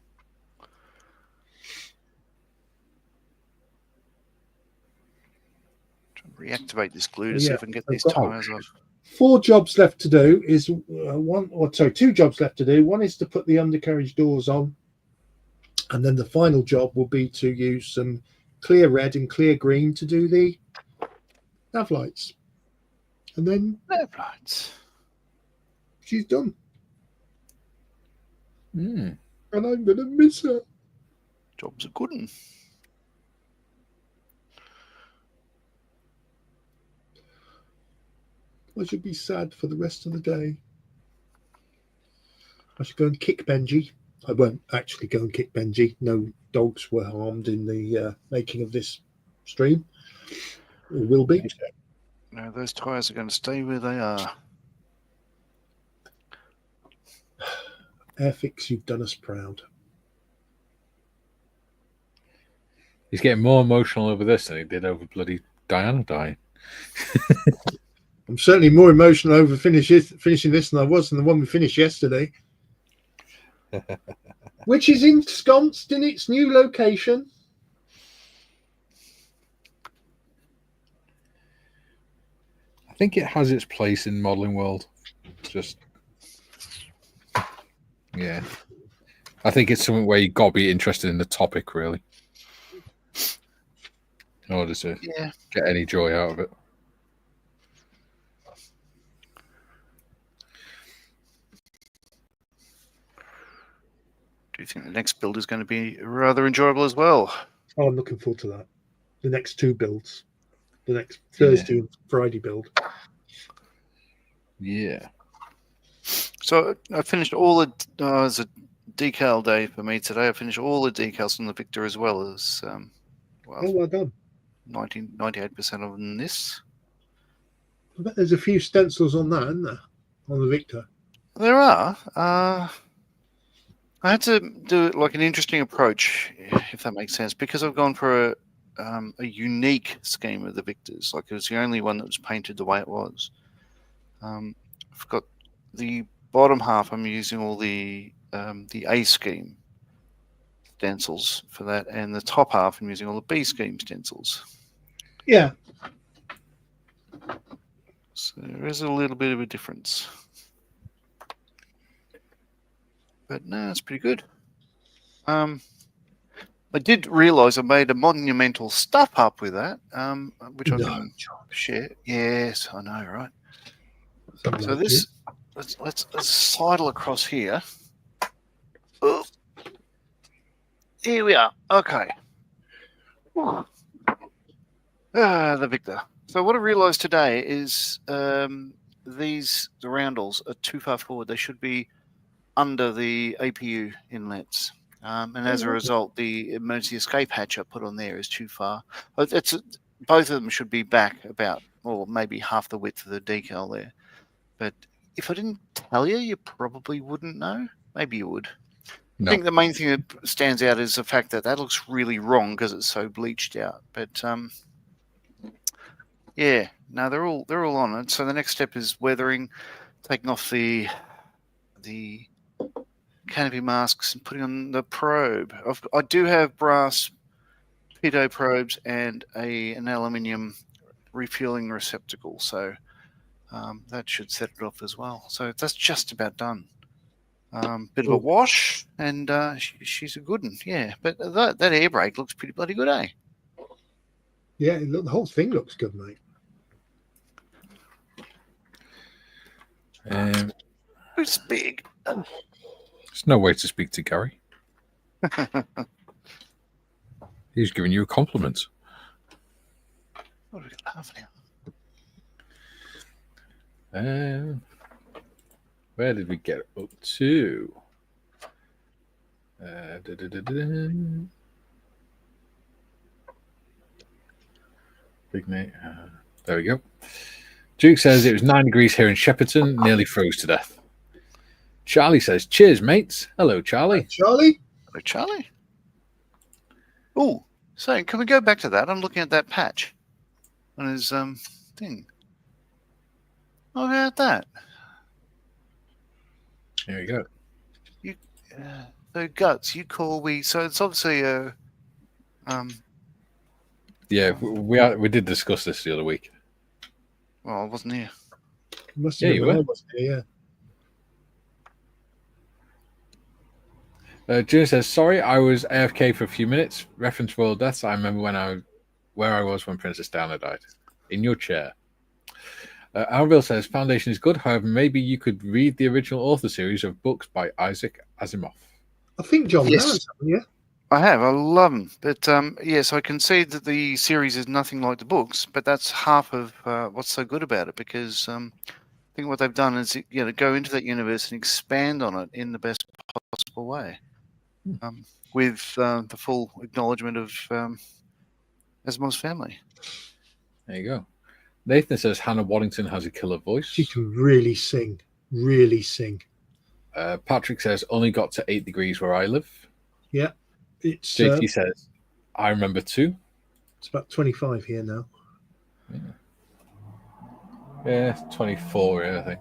Reactivate this glue to see if I can get these tires off. 4 jobs left to do. Two jobs left to do. One is to put the undercarriage doors on, and then the final job will be to use some clear red and clear green to do the nav lights. And then nav lights. She's done. And I'm gonna miss her. Job's a good one. I should be sad for the rest of the day. I should go and kick Benji. I won't actually go and kick Benji. No dogs were harmed in the making of this stream. Or will be. No, those tyres are going to stay where they are. Airfix, you've done us proud. He's getting more emotional over this than he did over bloody Diana dying. I'm certainly more emotional over finishing this than I was than the one we finished yesterday. Which is ensconced in its new location. I think it has its place in modelling world. Yeah. I think it's something where you've got to be interested in the topic, really, in order to get any joy out of it. do think the next build is going to be rather enjoyable as well. Oh, I'm looking forward to that. The next two builds. The next Thursday and Friday build. Yeah. So I finished all the. It was a decal day for me today. I finished all the decals on the Victor as well as. Well done. 98% of them in this. I bet there's a few stencils on that, isn't there? On the Victor. There are. I had to do like an interesting approach, if that makes sense, because I've gone for a unique scheme of the Victors. Like it was the only one that was painted the way it was. I've got the bottom half. I'm using all the A scheme stencils for that, and the top half I'm using all the B scheme stencils. Yeah. So there is a little bit of a difference. But no, it's pretty good. I did realise I made a monumental stuff up with that, which I can share. Yes, I know, right? So this, let's sidle across here. Oh, here we are. Okay. The Victor. So what I realised today is the roundels are too far forward. They should be under the APU inlets. And as a result, the emergency escape hatch I put on there is too far. Both of them should be back about, or maybe half the width of the decal there. But if I didn't tell you, you probably wouldn't know. Maybe you would. No. I think the main thing that stands out is the fact that looks really wrong because it's so bleached out. But yeah, no, they're all on it. So the next step is weathering, taking off the canopy masks and putting on the probe. I do have brass pitot probes and an aluminium refueling receptacle, so that should set it off as well. So that's just about done. Bit of a wash, and she's a good one, yeah. But that air brake looks pretty bloody good, eh? Yeah, the whole thing looks good, mate. It's big. There's no way to speak to Gary. He's giving you a compliment. What have we got half an hour? Where did we get up to? Big mate. There we go. Duke says it was 9 degrees here in Shepperton, nearly froze to death. Charlie says, cheers, mates. Hello, Charlie. Hi, Charlie. Hello, Charlie. Oh, so can we go back to that? I'm looking at that patch on his thing. What about that? There you go. The guts, you call we. So it's obviously a. Yeah, we did discuss this the other week. Well, I wasn't here. Must have you were. Wasn't here, yeah. June says, sorry, I was AFK for a few minutes. Reference royal deaths. I remember where I was when Princess Diana died. In your chair. Alville says, Foundation is good. However, maybe you could read the original author series of books by Isaac Asimov. I think John has, yeah. I have. I love them. But yes, I can see that the series is nothing like the books, but that's half of what's so good about it, because I think what they've done is go into that universe and expand on it in the best possible way, with the full acknowledgement of Asimov's family. There you go. Nathan says Hannah Waddington has a killer voice. She can really sing. Really sing. Patrick says only got to 8 degrees where I live. Yeah. It's JT says, I remember too. It's about 25 here now. Yeah, 24 here, I think.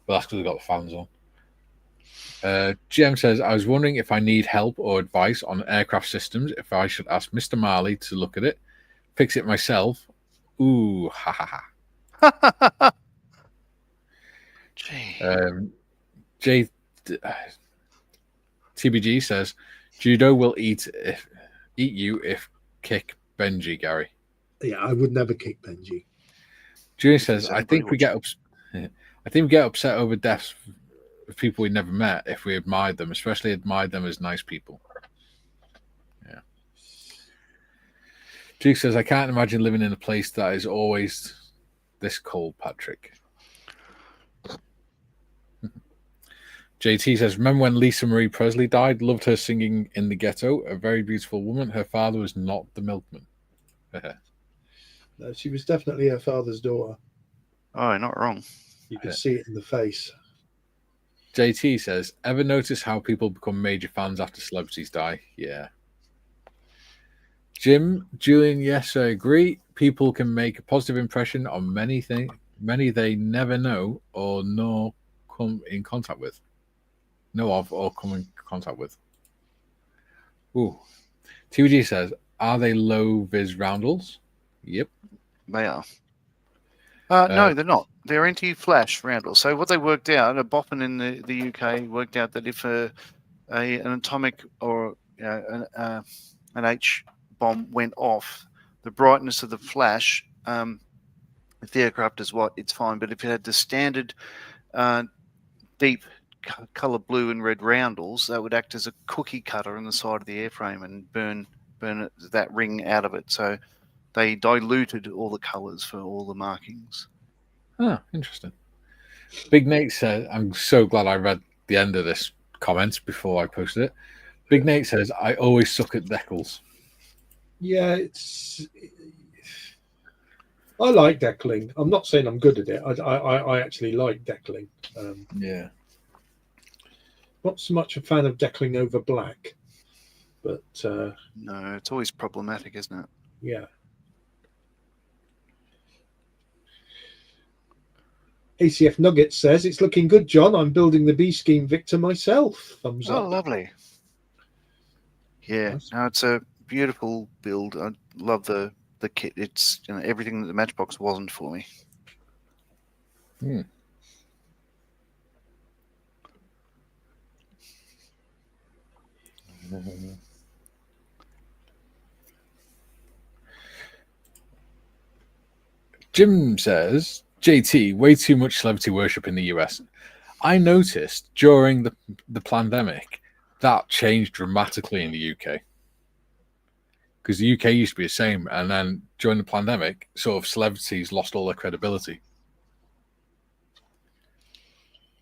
But that's because we've got the fans on. Jem says, I was wondering if I need help or advice on aircraft systems, if I should ask Mr. Marley to look at it, fix it myself. Ooh, ha ha ha. TBG says, Judo will eat you if kick Benji, Gary. Yeah, I would never kick Benji. Julie says, I think we get upset over deaths of people we never met if we admired them, especially admired them as nice people. Yeah. Duke says, I can't imagine living in a place that is always this cold, Patrick. JT says, remember when Lisa Marie Presley died? Loved her singing in the ghetto. A very beautiful woman. Her father was not the milkman. No, she was definitely her father's daughter. Oh, not wrong. You could see it in the face. JT says, ever notice how people become major fans after celebrities die? Yeah. Julian, yes, I agree. People can make a positive impression on many they never know or come in contact with. Know of or come in contact with. Ooh. TVG says, are they low vis roundels? Yep. They are. No, they're not. They're anti-flash roundels. So what they worked out, a boffin in the UK worked out that if an atomic or an H bomb went off, the brightness of the flash, if the aircraft is white, it's fine. But if it had the standard deep color blue and red roundels, that would act as a cookie cutter on the side of the airframe and burn that ring out of it. So they diluted all the colors for all the markings. Oh, interesting. Big Nate said, I'm so glad I read the end of this comment before I posted it. Big Nate says, I always suck at decals. Yeah, I like deckling. I'm not saying I'm good at it. I actually like deckling. Yeah. Not so much a fan of deckling over black, but no, it's always problematic, isn't it? Yeah. ACF Nuggets says, it's looking good, John. I'm building the B scheme Victor myself. Thumbs up. Oh, lovely. Yeah, Nice. no, it's a beautiful build. I love the kit. It's everything that the Matchbox wasn't for me. Hmm. Jim says, JT, way too much celebrity worship in the US. I noticed during the pandemic that changed dramatically in the UK. Because the UK used to be the same, and then during the pandemic, sort of celebrities lost all their credibility.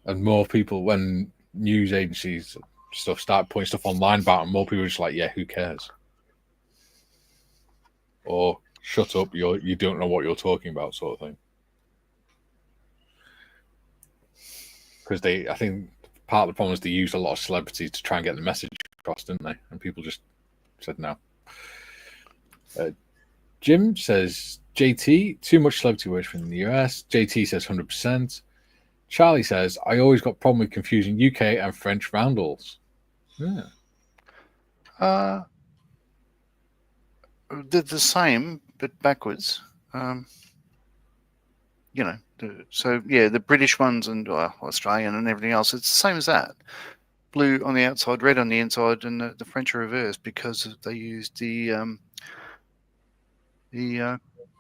And more people, when news agencies stuff start putting stuff online about them, more people are just like, yeah, who cares? Or shut up, you don't know what you're talking about, sort of thing. Because I think part of the problem is they used a lot of celebrities to try and get the message across, didn't they? And people just said no. Jim says, JT, too much celebrity worship in the US. JT says 100%. Charlie says, I always got problem with confusing UK and French roundels. Yeah. They're the same, but backwards. So yeah, the British ones and Australian and everything else, it's the same as that. Blue on the outside, red on the inside, and the French are reversed because they used the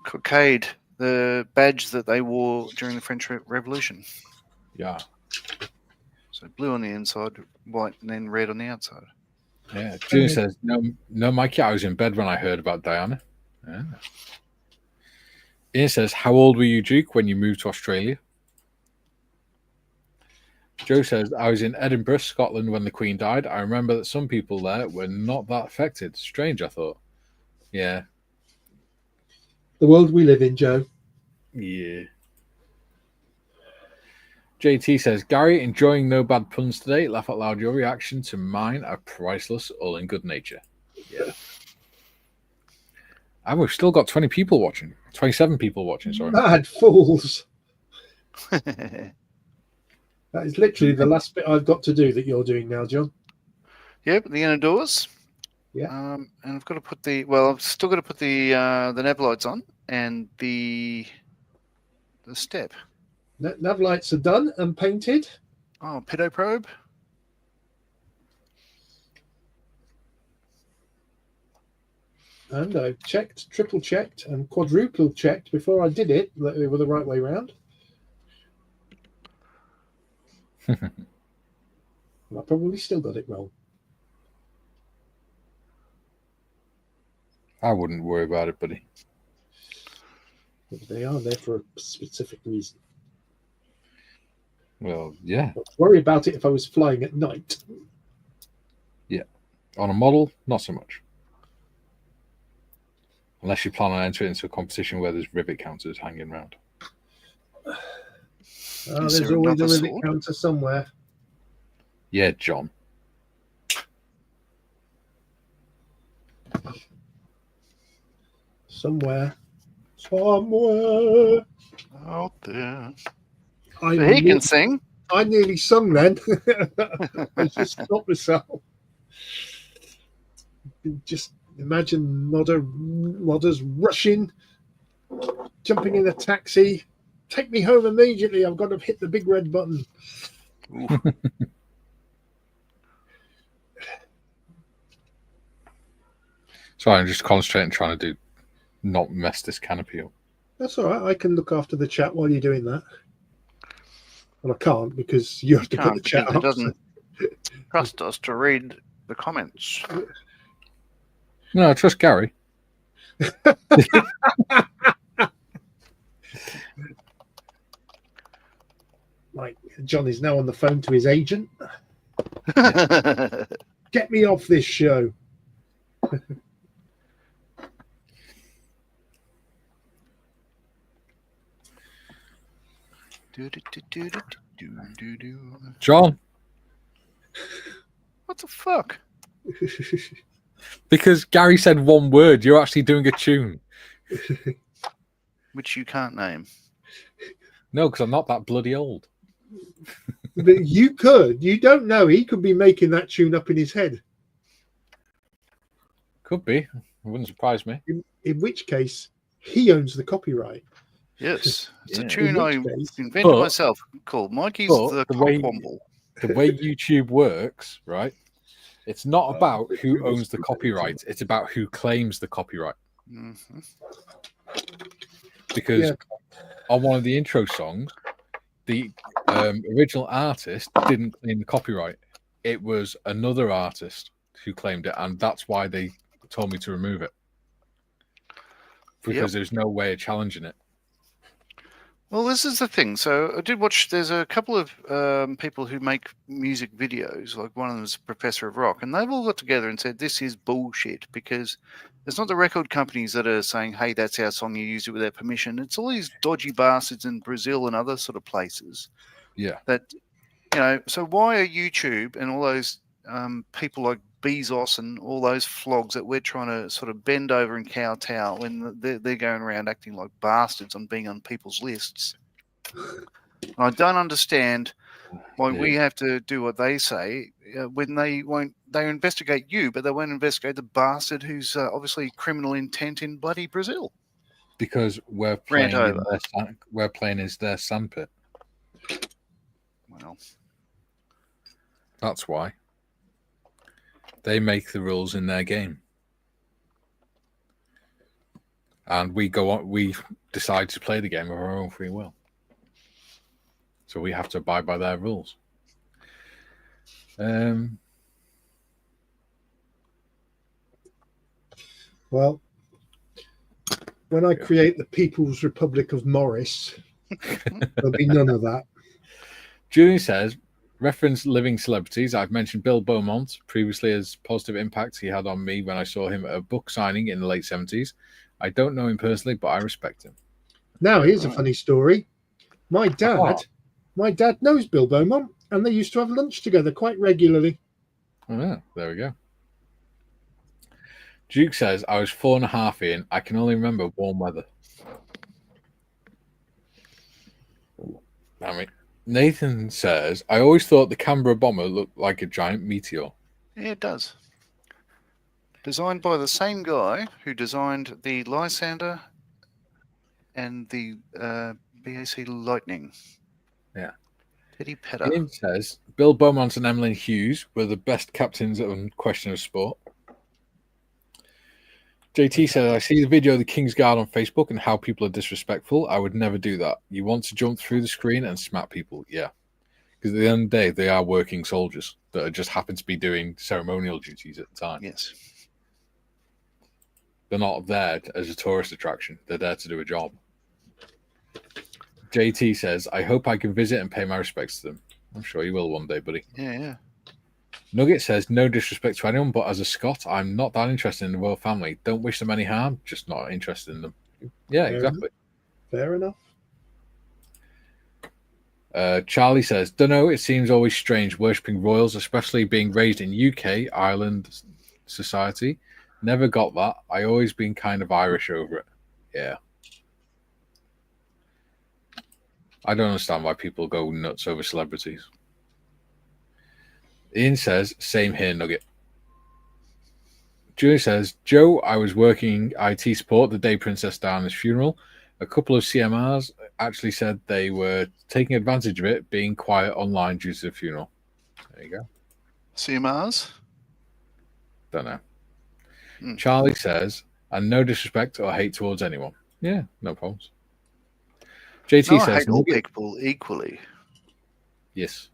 cockade, the badge that they wore during the French Revolution. Yeah. So blue on the inside, white, and then red on the outside. Yeah. June says, no, Mikey, I was in bed when I heard about Diana. Yeah. Ian says, how old were you, Duke, when you moved to Australia? Joe says, I was in Edinburgh, Scotland, when the Queen died. I remember that some people there were not that affected. Strange, I thought. Yeah. The world we live in, Joe. Yeah. JT says, Gary, enjoying no bad puns today. Laugh out loud. Your reaction to mine are priceless, all in good nature. Yeah. And we've still got 20 people watching. 27 people watching, sorry. Mad fools. That is literally the last bit I've got to do that you're doing now, John. Yep, the inner doors. Yeah. And I've got to put I've still got to put the nav lights on and the step. Nav lights are done and painted. Oh, pedo probe. And I checked, triple checked, and quadruple checked before I did it that they were the right way round. And I probably still got it wrong. I wouldn't worry about it, buddy. But they are there for a specific reason. Well, yeah. I'd worry about it if I was flying at night. Yeah. On a model, not so much. Unless you plan on entering into a competition where there's rivet counters hanging around. There's always a rivet counter somewhere. Yeah, John. Somewhere out there. So he can sing. I nearly sung then. I just stopped myself. Just imagine modders rushing, jumping in a taxi. Take me home immediately. I've got to hit the big red button. Sorry, I'm just concentrating trying to not mess this canopy up. That's all right. I can look after the chat while you're doing that. Well, I can't because you have to put the chat up. It doesn't trust us to read the comments. No, I trust Gary. Right, John is now on the phone to his agent. Get me off this show. John. What the fuck? Because Gary said one word. You're actually doing a tune. Which you can't name. No, because I'm not that bloody old. But you could. You don't know. He could be making that tune up in his head. Could be. It wouldn't surprise me. In which case, he owns the copyright. Yes. It's a tune I invented myself called Mikey's the Cockwomble. The way YouTube works, right? It's not about who owns the copyright. It's about who claims the copyright. Mm-hmm. Because on one of the intro songs, the original artist didn't claim the copyright. It was another artist who claimed it, and that's why they told me to remove it. Because there's no way of challenging it. Well, this is the thing. So I did watch, there's a couple of people who make music videos, like one of them is a professor of rock, and they've all got together and said, this is bullshit, because it's not the record companies that are saying, hey, that's our song, you used it without permission. It's all these dodgy bastards in Brazil and other sort of places. Yeah. That, you know, so why are YouTube and all those people like Bezos and all those flogs that we're trying to sort of bend over and kowtow when they're going around acting like bastards on being on people's lists? And I don't understand why we have to do what they say when they investigate you, but they won't investigate the bastard who's obviously criminal intent in bloody Brazil. Because we're playing is their sandpit. Well, that's why. They make the rules in their game. And we go on, we decide to play the game of our own free will. So we have to abide by their rules. Well, when I create the People's Republic of Morris, there'll be none of that. Julie says, reference living celebrities. I've mentioned Bill Beaumont previously as positive impacts he had on me when I saw him at a book signing in the late 70s. I don't know him personally, but I respect him. Now, here's a funny story. My dad knows Bill Beaumont, and they used to have lunch together quite regularly. Oh, yeah, there we go. Duke says, I was 4.5 in. I can only remember warm weather. I mean, Nathan says, I always thought the Canberra bomber looked like a giant meteor. Yeah, it does. Designed by the same guy who designed the Lysander and the BAC Lightning. Yeah. Teddy Petter. Ian says, Bill Beaumont and Emlyn Hughes were the best captains on Question of Sport. JT says, I see the video of the King's Guard on Facebook and how people are disrespectful. I would never do that. You want to jump through the screen and smack people. Yeah. Because at the end of the day, they are working soldiers that just happen to be doing ceremonial duties at the time. Yes. They're not there as a tourist attraction. They're there to do a job. JT says, I hope I can visit and pay my respects to them. I'm sure you will one day, buddy. Yeah. Nugget says, no disrespect to anyone, but as a Scot, I'm not that interested in the royal family. Don't wish them any harm, just not interested in them. Yeah, exactly. Fair enough. Charlie says, don't know, it seems always strange worshipping royals, especially being raised in UK, Ireland society. Never got that. I always been kind of Irish over it. Yeah. I don't understand why people go nuts over celebrities. Ian says, same here, Nugget. Julie says, Joe, I was working IT support the day Princess Diana's funeral. A couple of CMRs actually said they were taking advantage of it, being quiet online due to the funeral. There you go. CMRs? Don't know. Charlie says, and no disrespect or hate towards anyone. Yeah, no problems. JT no, says, I hate all people equally. Yes.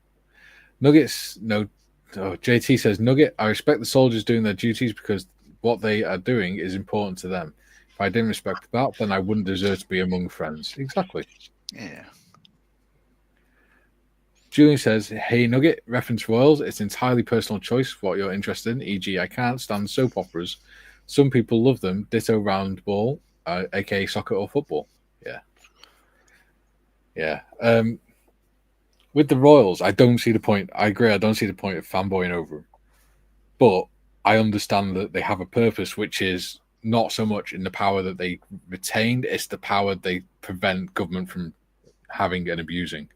Nuggets, no. Oh, JT says, Nugget, I respect the soldiers doing their duties because what they are doing is important to them. If I didn't respect that, then I wouldn't deserve to be among friends. Exactly. Yeah. Julian says, hey, Nugget, reference royals. It's entirely personal choice what you're interested in. E.g., I can't stand soap operas. Some people love them. Ditto round ball, aka soccer or football. Yeah. Yeah. With the royals, I don't see the point. I agree. I don't see the point of fanboying over them. But I understand that they have a purpose, which is not so much in the power that they retained, it's the power they prevent government from having and abusing.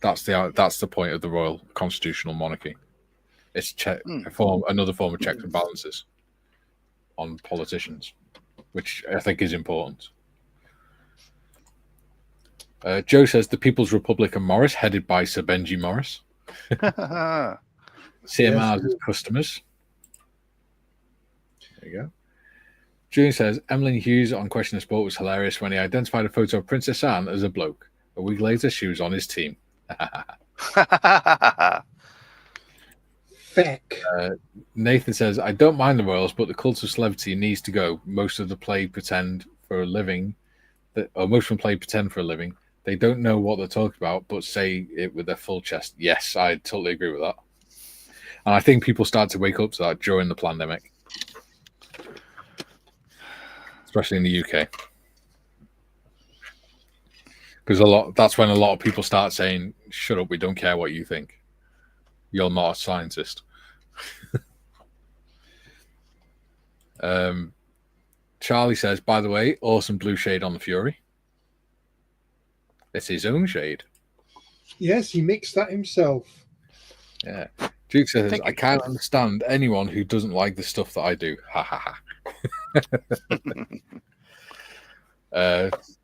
That's the point of the royal constitutional monarchy. It's another form of checks and balances on politicians, which I think is important. Joe says the People's Republic of Morris, headed by Sir Benji Morris. CMRs as customers. There you go. Julian says Emlyn Hughes on Question of Sport was hilarious when he identified a photo of Princess Anne as a bloke. A week later, she was on his team. Feck. Nathan says, I don't mind the royals, but the cult of celebrity needs to go. Most of them play pretend for a living. Most of them play pretend for a living. They don't know what they're talking about, but say it with their full chest. Yes, I totally agree with that. And I think people start to wake up to that during the pandemic. Especially in the UK. Because that's when a lot of people start saying, shut up, we don't care what you think. You're not a scientist. Charlie says, by the way, awesome blue shade on the Fury. It's his own shade. Yes, he mixed that himself. Yeah. Duke says, I can't understand anyone who doesn't like the stuff that I do. Ha ha ha.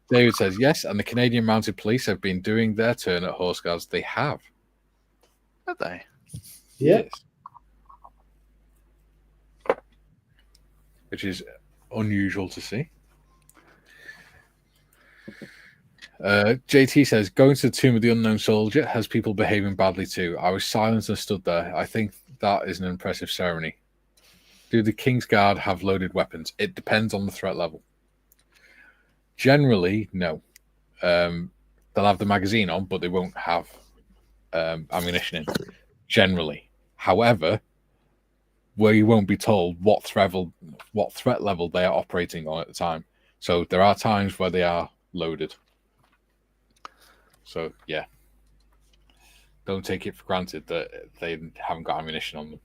David says, yes, and the Canadian Mounted Police have been doing their turn at Horse Guards. They have. Have they? Yes. Which is unusual to see. JT says, going to the Tomb of the Unknown Soldier has people behaving badly too. I was silent and stood there. I think that is an impressive ceremony. Do the King's Guard have loaded weapons? It depends on the threat level. Generally, no. They'll have the magazine on, but they won't have ammunition in. Generally. However, where you won't be told what threat level they are operating on at the time. So there are times where they are loaded. So, yeah. Don't take it for granted that they haven't got ammunition on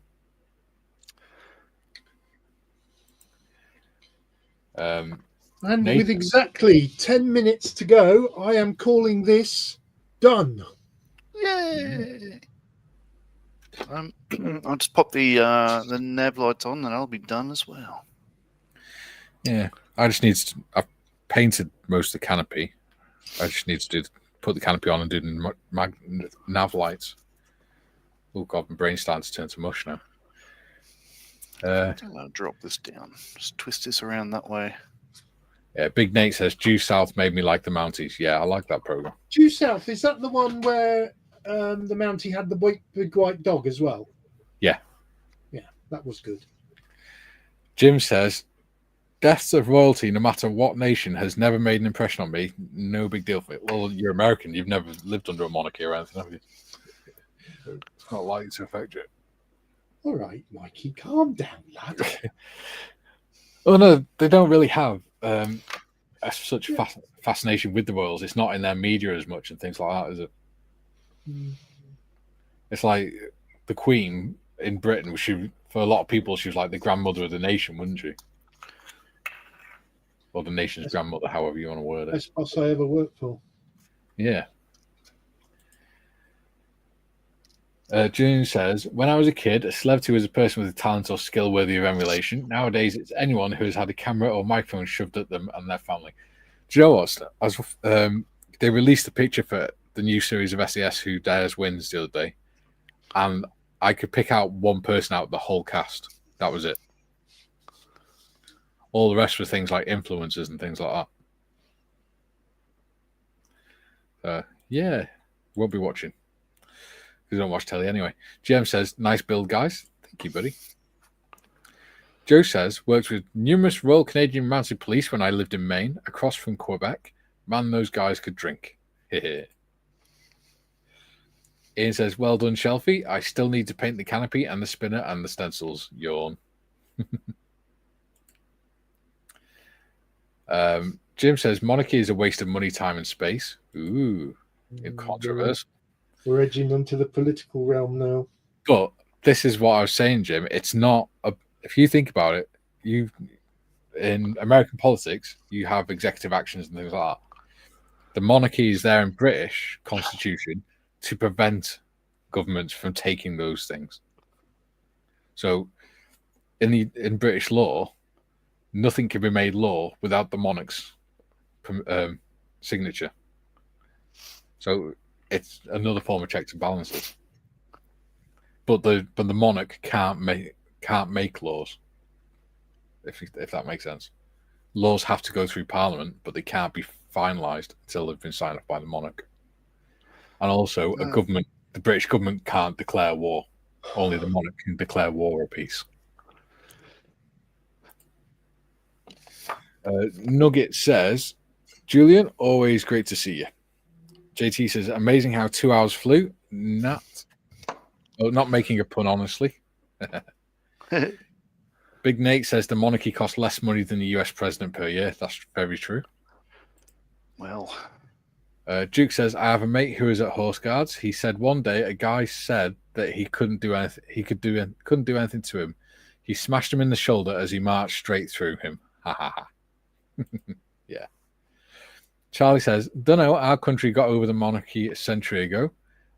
them. And Nathan, with exactly 10 minutes to go, I am calling this done. Yay! I'll just pop the nav lights on and I'll be done as well. Yeah. I've painted most of the canopy. I just need to put the canopy on and do the nav lights. Oh God, my brain's starting to turn to mush now. I'll drop this down. Just twist this around that way. Yeah, Big Nate says, Due South made me like the Mounties. Yeah, I like that program. Due South, is that the one where the Mountie had the big white dog as well? Yeah. Yeah, that was good. Jim says, deaths of royalty, no matter what nation, has never made an impression on me. No big deal for it. Well, you're American. You've never lived under a monarchy or anything, have you? It's not likely to affect you. All right, Mikey, calm down, lad. Oh, no, they don't really have such fascination with the royals. It's not in their media as much and things like that, is it? It's like the Queen in Britain. For a lot of people, she was like the grandmother of the nation, wouldn't she? Or the nation's grandmother, however you want to word it. Best boss I ever worked for. Yeah. June says, when I was a kid, a celebrity was a person with a talent or skill worthy of emulation. Nowadays, it's anyone who has had a camera or microphone shoved at them and their family. Do you know what? They released a picture for the new series of SAS Who Dares Wins the other day, and I could pick out one person out of the whole cast. That was it. All the rest were things like influencers and things like that. Yeah, won't be watching. Because I don't watch telly anyway. GM says, nice build, guys. Thank you, buddy. Joe says, worked with numerous Royal Canadian Mounted Police when I lived in Maine, across from Quebec. Man, those guys could drink. Ian says, well done, Shelfie. I still need to paint the canopy and the spinner and the stencils. Yawn. Jim says, monarchy is a waste of money, time, and space. Ooh, controversial. We're edging onto the political realm now. But this is what I was saying, Jim. It's not if you think about it, in American politics, you have executive actions and things like that. The monarchy is there in British Constitution to prevent governments from taking those things. So in British law, nothing can be made law without the monarch's signature. So it's another form of checks and balances. But the monarch can't make laws. If that makes sense. Laws have to go through Parliament, but they can't be finalised until they've been signed off by the monarch. And also, the British government can't declare war. Only the monarch can declare war or peace. Nugget says, Julian, always great to see you. JT says, amazing how 2 hours flew. Not making a pun, honestly. Big Nate says the monarchy costs less money than the US president per year. That's very true. Well, Duke says, I have a mate who is at Horse Guards. He said one day a guy said that he couldn't do anything. Couldn't do anything to him. He smashed him in the shoulder as he marched straight through him. Ha ha ha. Yeah. Charlie says, don't know, our country got over the monarchy a century ago,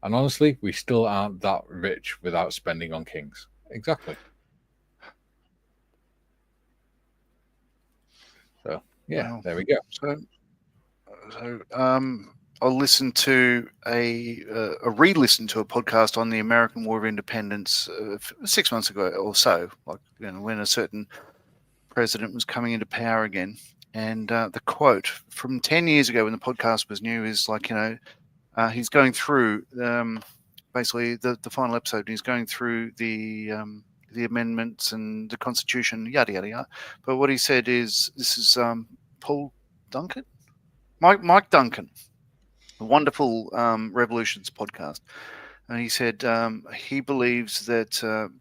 and honestly, we still aren't that rich without spending on kings. Exactly. So, yeah, well, there we go. So I listened to a re-listen to a podcast on the American War of Independence 6 months ago or so, like when a certain president was coming into power again. And the quote from 10 years ago when the podcast was new is like, he's going through basically the final episode. He's going through the amendments and the Constitution, yada, yada, yada. But what he said is, this is Paul Duncan? Mike Duncan, a wonderful Revolutions podcast. And he said he believes that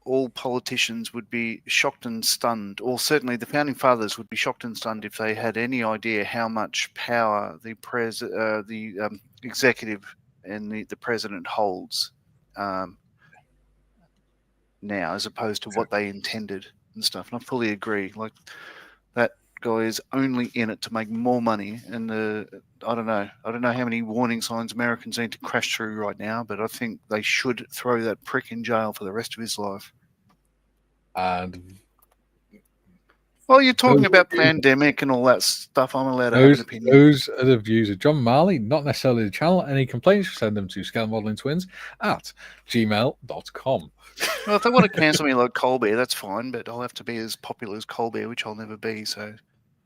all politicians would be shocked and stunned, or certainly the founding fathers would be shocked and stunned if they had any idea how much power the executive and the president holds now, as opposed to what they intended and stuff. And I fully agree. Like, that guy is only in it to make more money. And I don't know how many warning signs Americans need to crash through right now, but I think they should throw that prick in jail for the rest of his life. And well, you're talking about pandemic and all that stuff. I'm allowed to have an opinion. Those are the views of John Marley, not necessarily the channel. Any complaints, send them to scalemodelingtwins@gmail.com. Well, if they want to cancel me like Colbert, that's fine, but I'll have to be as popular as Colbert, which I'll never be. So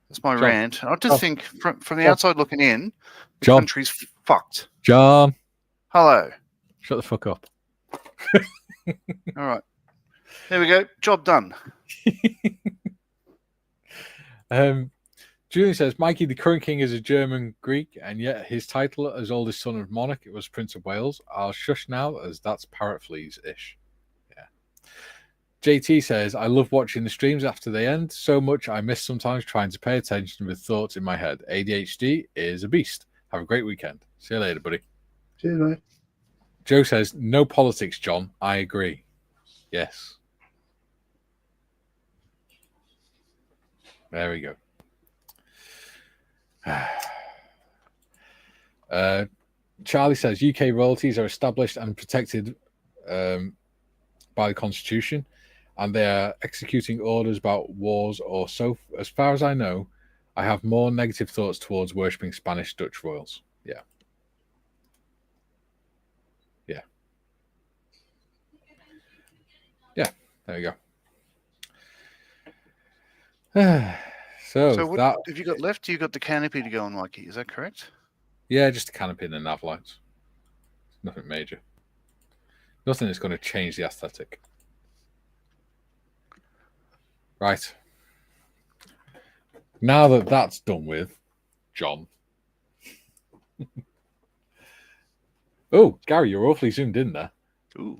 that's my rant. And I just think from the outside looking in, the country's fucked. John, Hello. Shut the fuck up. All right. There we go. Job done. Julian says, Mikey, the current king is a German Greek, and yet his title as oldest son of monarch was Prince of Wales. I'll shush now, as that's parrot fleas-ish. Yeah. JT says, I love watching the streams after they end so much I miss sometimes trying to pay attention with thoughts in my head. ADHD is a beast. Have a great weekend. See you later, buddy. Cheers, mate. Joe says, no politics, John. I agree. Yes. There we go. Charlie says UK royalties are established and protected by the Constitution, and they are executing orders about wars or so. As far as I know, I have more negative thoughts towards worshipping Spanish Dutch royals. Yeah. Yeah. Yeah. There you go. So what that have you got left? You got the canopy to go on, Mikey. Is that correct? Yeah, just a canopy and the nav lights. Nothing major. Nothing that's going to change the aesthetic. Right. Now that that's done with, John. Oh, Gary, you're awfully zoomed in there. Ooh.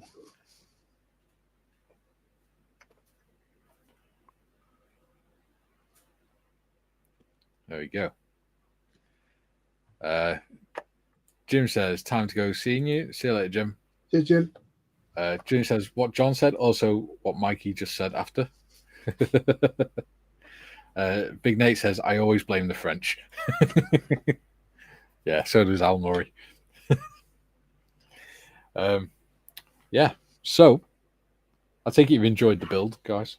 There we go. Jim says, time to go seeing you. See you later, Jim. Cheers, Jim. Jim says, what John said, also what Mikey just said after. Big Nate says, I always blame the French. Yeah, so does Al Murray. Yeah, so I think you've enjoyed the build, guys.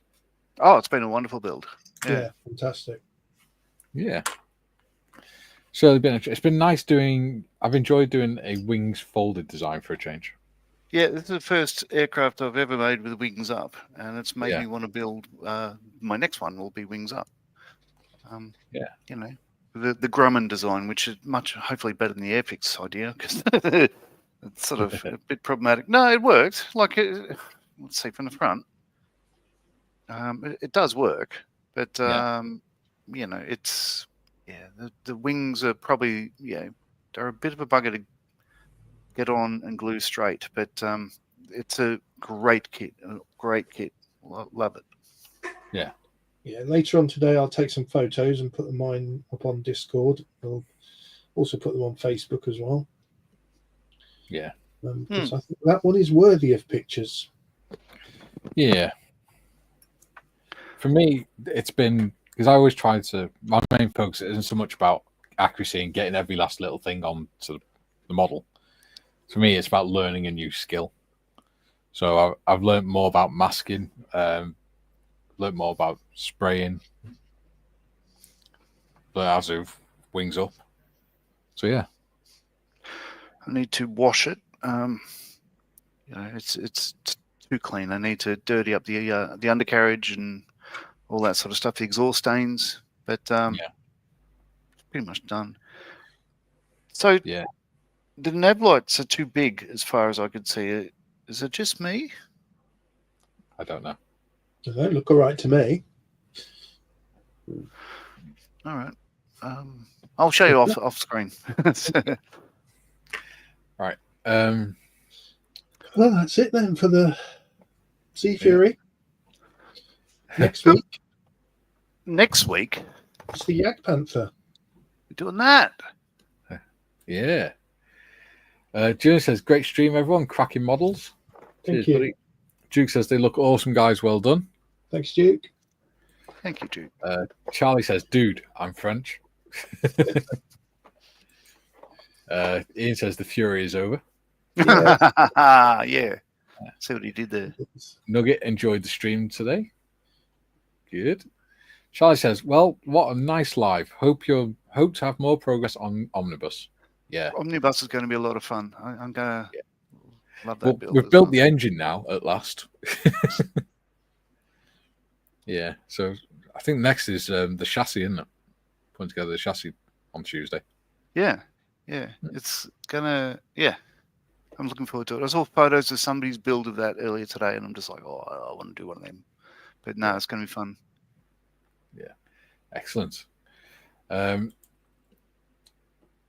Oh, it's been a wonderful build. Yeah, fantastic. Yeah. So it's been nice doing. I've enjoyed doing a wings folded design for a change. Yeah, this is the first aircraft I've ever made with wings up, and it's made me want to build. My next one will be wings up. Yeah, you know, the Grumman design, which is hopefully better than the Airfix idea, because it's sort of a bit problematic. No, it worked. Like, let's see from the front. It does work, but you know, it's the wings are probably they're a bit of a bugger to get on and glue straight, but it's a great kit. Love it. Yeah. Yeah, later on today, I'll take some photos and put mine up on Discord. I'll also put them on Facebook as well. Yeah. Because I think that one is worthy of pictures. Yeah. For me, it's been, because I always try to, my main focus isn't so much about accuracy and getting every last little thing on to the model. For me, it's about learning a new skill. So I've learned more about masking, learned more about spraying, as of wings up. So yeah, I need to wash it. It's too clean. I need to dirty up the undercarriage and all that sort of stuff, the exhaust stains. But it's pretty much done. So yeah, the nav lights are too big, as far as I could see. Is it just me? I don't know. They look all right to me. All right. I'll show you off screen. Right. Well, that's it then for the Sea Fury. Next week. Next week? It's the Yak Panther. We're doing that. Yeah. June says, great stream, everyone. Cracking models. Thank you. Buddy. Duke says, they look awesome, guys. Well done. Thanks, Duke. Thank you, Duke. Charlie says, dude, I'm French. Ian says, the Fury is over. Yeah. See what he did there. Nugget enjoyed the stream today. Good. Charlie says, well, what a nice live. Hope to have more progress on Omnibus. Yeah. Omnibus is going to be a lot of fun. I'm going to love that build. We've built the engine now at last. Yeah. So I think next is the chassis, isn't it? Putting together the chassis on Tuesday. Yeah. Yeah. It's going to, I'm looking forward to it. I saw photos of somebody's build of that earlier today, and I'm just like, oh, I want to do one of them. But no, it's going to be fun. Yeah, excellent.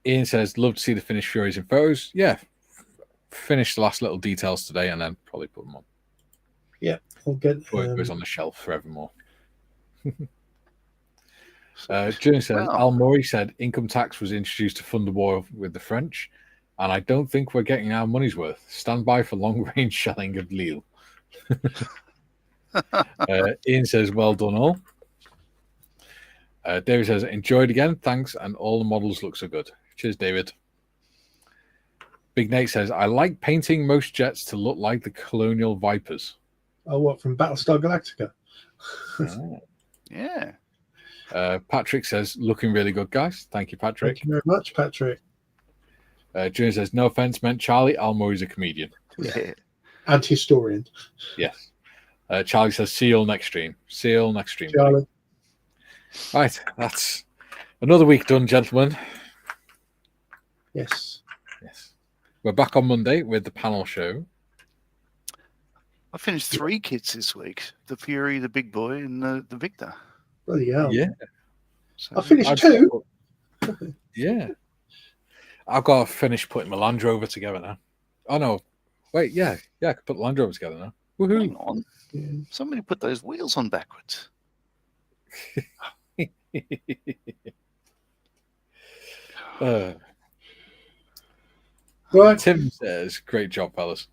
Ian says, love to see the finished Furies in photos. Yeah, finish the last little details today and then probably put them on. Yeah, I'll get before it goes on the shelf forevermore. Julian says, Al Murray said income tax was introduced to fund the war with the French, and I don't think we're getting our money's worth. Stand by for long-range shelling of Lille. Ian says, well done all. David says, enjoyed again, thanks, and all the models look so good. Cheers, David. Big Nate says, I like painting most jets to look like the Colonial Vipers. Oh, what, from Battlestar Galactica? Yeah. Patrick says, looking really good, guys. Thank you, Patrick. Thank you very much, Patrick. Julian says, no offense meant Charlie. Al Murray's a comedian. Yeah. And historian. Yes. Charlie says, see you all next stream. See you all next stream. Charlie. Right. That's another week done, gentlemen. Yes. Yes. We're back on Monday with the panel show. I finished 3 kits this week: the Fury, the Big Boy, and the Victor. Bloody hell. Yeah. I finished 2. Yeah. I've got to finish putting my Land Rover together now. Oh, no. Wait, yeah. Yeah, I can put the Land Rover together now. Woohoo. Hang on. Yeah. Somebody put those wheels on backwards. Right. Tim says, great job, fellas.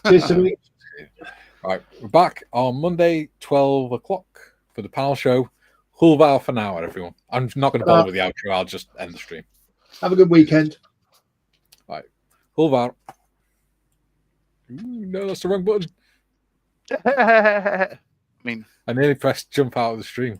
Cheers, All right, we're back on Monday, 12 o'clock for the panel show. Hulval for now, everyone. I'm not going to bother with the outro. I'll just end the stream. Have a good weekend. All right. Hulval. No, that's the wrong button. I mean, I nearly pressed jump out of the stream.